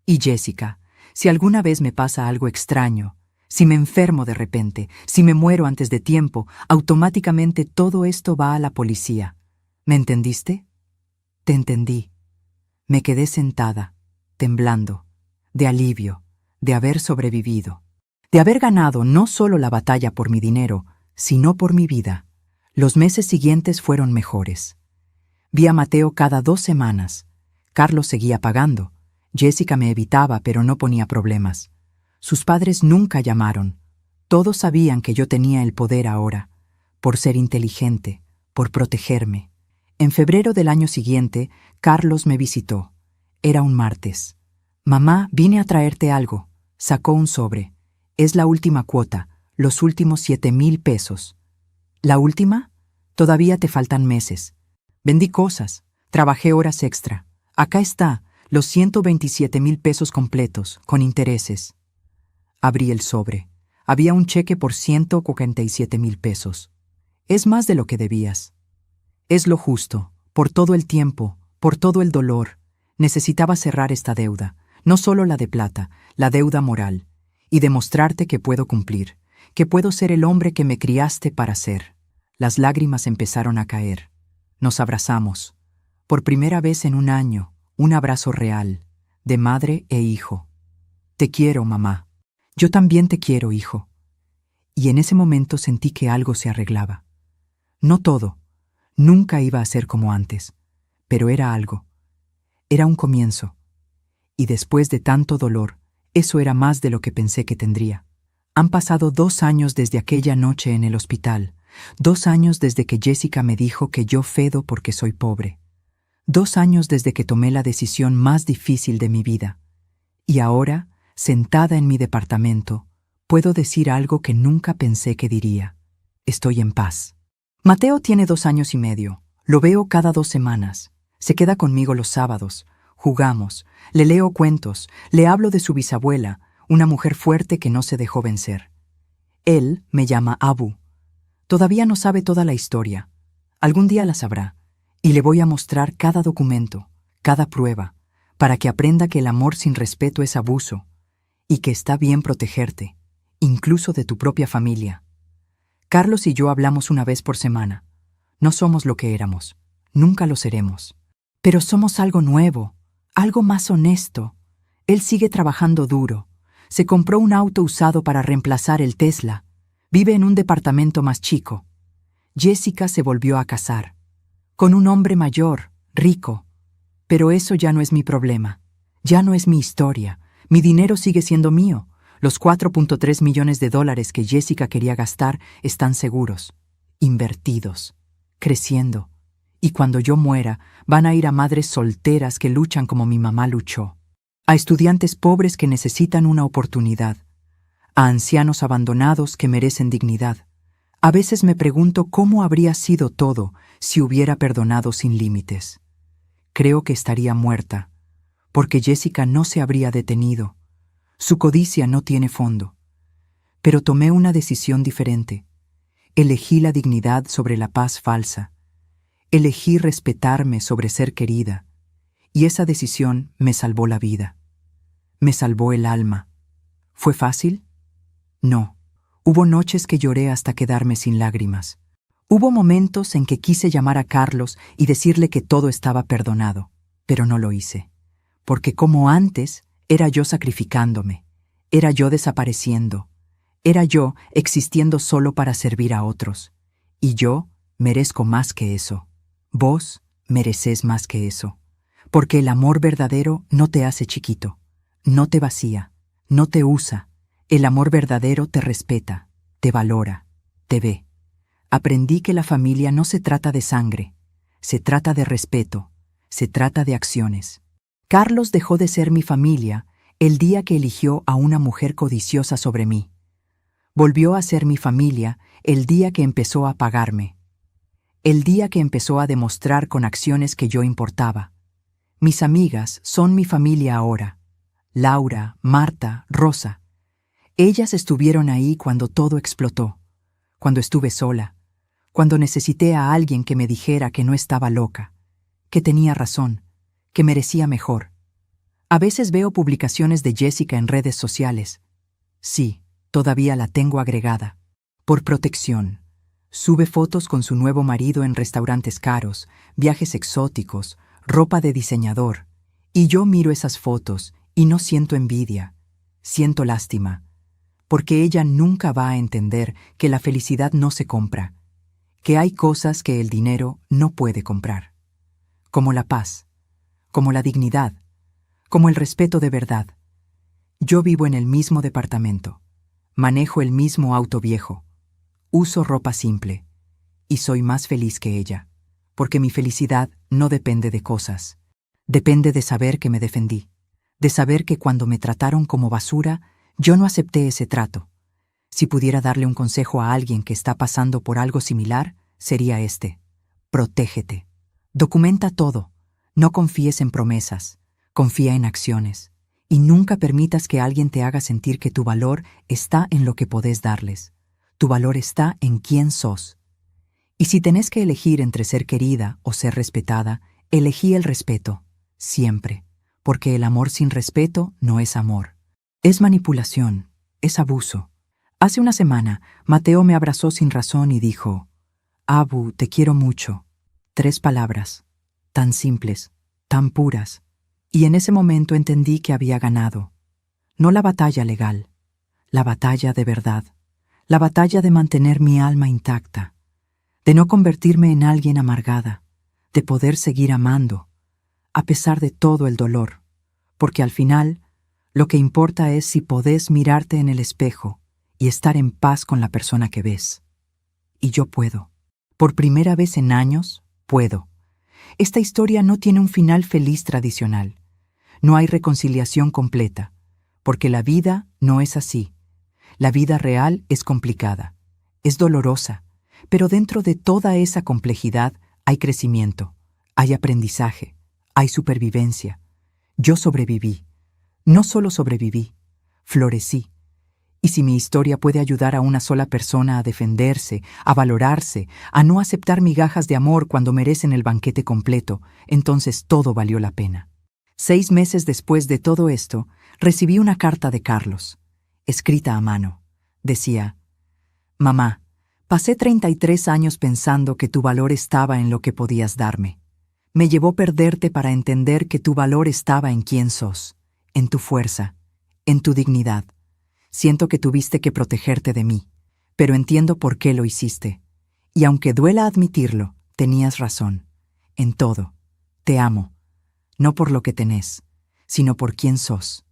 Y Jessica, si alguna vez me pasa algo extraño, si me enfermo de repente, si me muero antes de tiempo, automáticamente todo esto va a la policía. ¿Me entendiste? Te entendí. Me quedé sentada, temblando, de alivio, de haber sobrevivido, de haber ganado no solo la batalla por mi dinero, sino por mi vida. Los meses siguientes fueron mejores. Vi a Mateo cada 2 semanas. Carlos seguía pagando. Jessica me evitaba, pero no ponía problemas. Sus padres nunca llamaron. Todos sabían que yo tenía el poder ahora, por ser inteligente, por protegerme. En febrero del año siguiente, Carlos me visitó. Era un martes. Mamá, vine a traerte algo. Sacó un sobre. Es la última cuota, los últimos 7,000 pesos. ¿La última? Todavía te faltan meses. Vendí cosas, trabajé horas extra. Acá está, los 127,000 pesos completos, con intereses. Abrí el sobre. Había un cheque por 147,000 pesos. Es más de lo que debías. Es lo justo, por todo el tiempo, por todo el dolor. Necesitaba cerrar esta deuda, no solo la de plata, la deuda moral, y demostrarte que puedo cumplir, que puedo ser el hombre que me criaste para ser. Las lágrimas empezaron a caer. Nos abrazamos. Por primera vez en un año, un abrazo real, de madre e hijo. Te quiero, mamá. Yo también te quiero, hijo. Y en ese momento sentí que algo se arreglaba. No todo. Nunca iba a ser como antes. Pero era algo. Era un comienzo. Y después de tanto dolor, eso era más de lo que pensé que tendría. Han pasado 2 años desde aquella noche en el hospital. 2 años desde que Jessica me dijo que yo fedo porque soy pobre. 2 años desde que tomé la decisión más difícil de mi vida. Y ahora, sentada en mi departamento, puedo decir algo que nunca pensé que diría. Estoy en paz. Mateo tiene 2 años y medio. Lo veo cada 2 semanas. Se queda conmigo los sábados. Jugamos. Le leo cuentos. Le hablo de su bisabuela, una mujer fuerte que no se dejó vencer. Él me llama Abu. Todavía no sabe toda la historia. Algún día la sabrá. Y le voy a mostrar cada documento, cada prueba, para que aprenda que el amor sin respeto es abuso y que está bien protegerte, incluso de tu propia familia. Carlos y yo hablamos una vez por semana. No somos lo que éramos. Nunca lo seremos. Pero somos algo nuevo, algo más honesto. Él sigue trabajando duro. Se compró un auto usado para reemplazar el Tesla. Vive en un departamento más chico. Jessica se volvió a casar. Con un hombre mayor, rico. Pero eso ya no es mi problema. Ya no es mi historia. Mi dinero sigue siendo mío. Los $4.3 millones que Jessica quería gastar están seguros, invertidos, creciendo. Y cuando yo muera, van a ir a madres solteras que luchan como mi mamá luchó, a estudiantes pobres que necesitan una oportunidad, a ancianos abandonados que merecen dignidad. A veces me pregunto cómo habría sido todo si hubiera perdonado sin límites. Creo que estaría muerta, porque Jessica no se habría detenido. Su codicia no tiene fondo. Pero tomé una decisión diferente. Elegí la dignidad sobre la paz falsa. Elegí respetarme sobre ser querida. Y esa decisión me salvó la vida. Me salvó el alma. ¿Fue fácil? No. Hubo noches que lloré hasta quedarme sin lágrimas. Hubo momentos en que quise llamar a Carlos y decirle que todo estaba perdonado, pero no lo hice. Porque como antes, era yo sacrificándome, era yo desapareciendo, era yo existiendo solo para servir a otros, y yo Merezco más que eso. Vos mereces más que eso. Porque el amor verdadero no te hace chiquito, no te vacía, no te usa. El amor verdadero te respeta, te valora, te ve. Aprendí que la familia no se trata de sangre, se trata de respeto, se trata de acciones. Carlos dejó de ser mi familia el día que eligió a una mujer codiciosa sobre mí. Volvió a ser mi familia el día que empezó a pagarme. El día que empezó a demostrar con acciones que yo importaba. Mis amigas son mi familia ahora. Laura, Marta, Rosa. Ellas estuvieron ahí cuando todo explotó, cuando estuve sola, cuando necesité a alguien que me dijera que no estaba loca, que tenía razón, que merecía mejor. A veces veo publicaciones de Jessica en redes sociales. Sí, todavía la tengo agregada. Por protección. Sube fotos con su nuevo marido en restaurantes caros, viajes exóticos, ropa de diseñador. Y yo miro esas fotos y no siento envidia, siento lástima. Porque ella nunca va a entender que la felicidad no se compra, que hay cosas que el dinero no puede comprar. Como la paz, como la dignidad, como el respeto de verdad. Yo vivo en el mismo departamento, manejo el mismo auto viejo, uso ropa simple y soy más feliz que ella, porque mi felicidad no depende de cosas, depende de saber que me defendí, de saber que cuando me trataron como basura, yo no acepté ese trato. Si pudiera darle un consejo a alguien que está pasando por algo similar, sería este: protégete. Documenta todo. No confíes en promesas. Confía en acciones. Y nunca permitas que alguien te haga sentir que tu valor está en lo que podés darles. Tu valor está en quién sos. Y si tenés que elegir entre ser querida o ser respetada, elegí el respeto, siempre. Porque el amor sin respeto no es amor. Es manipulación, es abuso. Hace una semana, Mateo me abrazó sin razón y dijo: Abu, te quiero mucho. 3 palabras, tan simples, tan puras. Y en ese momento entendí que había ganado. No la batalla legal, la batalla de verdad, la batalla de mantener mi alma intacta, de no convertirme en alguien amargada, de poder seguir amando, a pesar de todo el dolor, porque al final, lo que importa es si podés mirarte en el espejo y estar en paz con la persona que ves. Y yo puedo. Por primera vez en años, puedo. Esta historia no tiene un final feliz tradicional. No hay reconciliación completa, porque la vida no es así. La vida real es complicada, es dolorosa, pero dentro de toda esa complejidad hay crecimiento, hay aprendizaje, hay supervivencia. Yo sobreviví. No solo sobreviví, florecí. Y si mi historia puede ayudar a una sola persona a defenderse, a valorarse, a no aceptar migajas de amor cuando merecen el banquete completo, entonces todo valió la pena. 6 meses después de todo esto, recibí una carta de Carlos, escrita a mano. Decía: Mamá, pasé 33 años pensando que tu valor estaba en lo que podías darme. Me llevó perderte para entender que tu valor estaba en quién sos, en tu fuerza, en tu dignidad. Siento que tuviste que protegerte de mí, pero entiendo por qué lo hiciste. Y aunque duela admitirlo, tenías razón. En todo. Te amo. No por lo que tenés, sino por quién sos.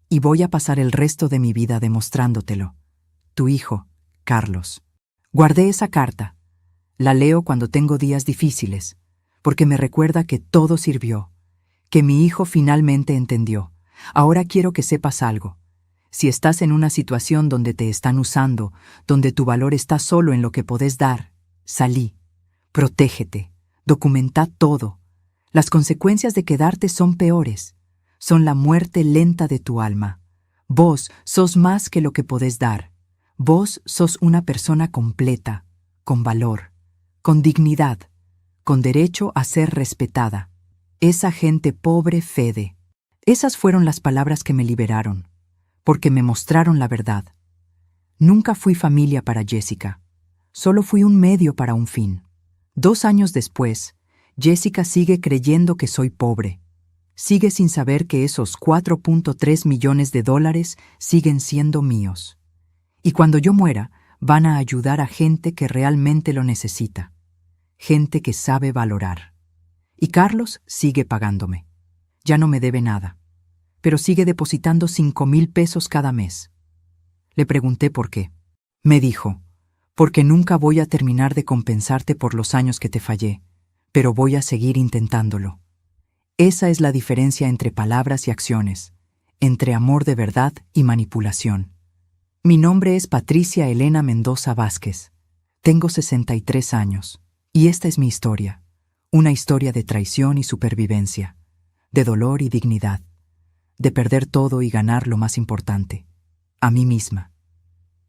Y voy a pasar el resto de mi vida demostrándotelo. Tu hijo, Carlos. Guardé esa carta. La leo cuando tengo días difíciles, porque me recuerda que todo sirvió, que mi hijo finalmente entendió. Ahora quiero que sepas algo. Si estás en una situación donde te están usando, donde tu valor está solo en lo que podés dar, salí. Protégete. Documenta todo. Las consecuencias de quedarte son peores. Son la muerte lenta de tu alma. Vos sos más que lo que podés dar. Vos sos una persona completa, con valor, con dignidad, con derecho a ser respetada. Esa gente pobre Fede. Esas fueron las palabras que me liberaron, porque me mostraron la verdad. Nunca fui familia para Jessica. Solo fui un medio para un fin. 2 años después, Jessica sigue creyendo que soy pobre. Sigue sin saber que esos $4.3 millones siguen siendo míos. Y cuando yo muera, van a ayudar a gente que realmente lo necesita. gente que sabe valorar. Y Carlos sigue pagándome. Ya no me debe nada, pero sigue depositando 5,000 pesos cada mes. Le pregunté por qué. Me dijo, porque nunca voy a terminar de compensarte por los años que te fallé, pero voy a seguir intentándolo. Esa es la diferencia entre palabras y acciones, entre amor de verdad y manipulación. Mi nombre es Patricia Elena Mendoza Vázquez. Tengo 63 años, y esta es mi historia. Una historia de traición y supervivencia, de dolor y dignidad, de perder todo y ganar lo más importante, a mí misma.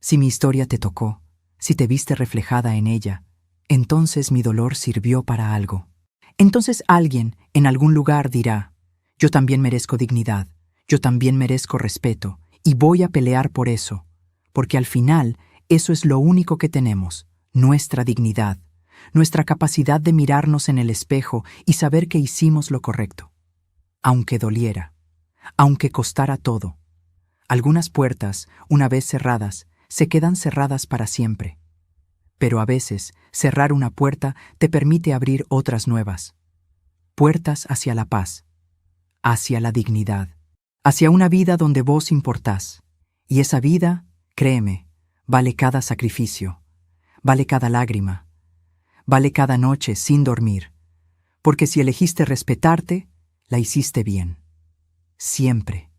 Si mi historia te tocó, si te viste reflejada en ella, entonces mi dolor sirvió para algo. Entonces alguien en algún lugar dirá, yo también merezco dignidad, yo también merezco respeto, y voy a pelear por eso, porque al final eso es lo único que tenemos, nuestra dignidad, nuestra capacidad de mirarnos en el espejo y saber que hicimos lo correcto. Aunque doliera, aunque costara todo. Algunas puertas, una vez cerradas, se quedan cerradas para siempre. Pero a veces, cerrar una puerta te permite abrir otras nuevas. Puertas hacia la paz, hacia la dignidad, hacia una vida donde vos importás. Y esa vida, créeme, vale cada sacrificio, vale cada lágrima, vale cada noche sin dormir. Porque si elegiste respetarte, la hiciste bien. Siempre.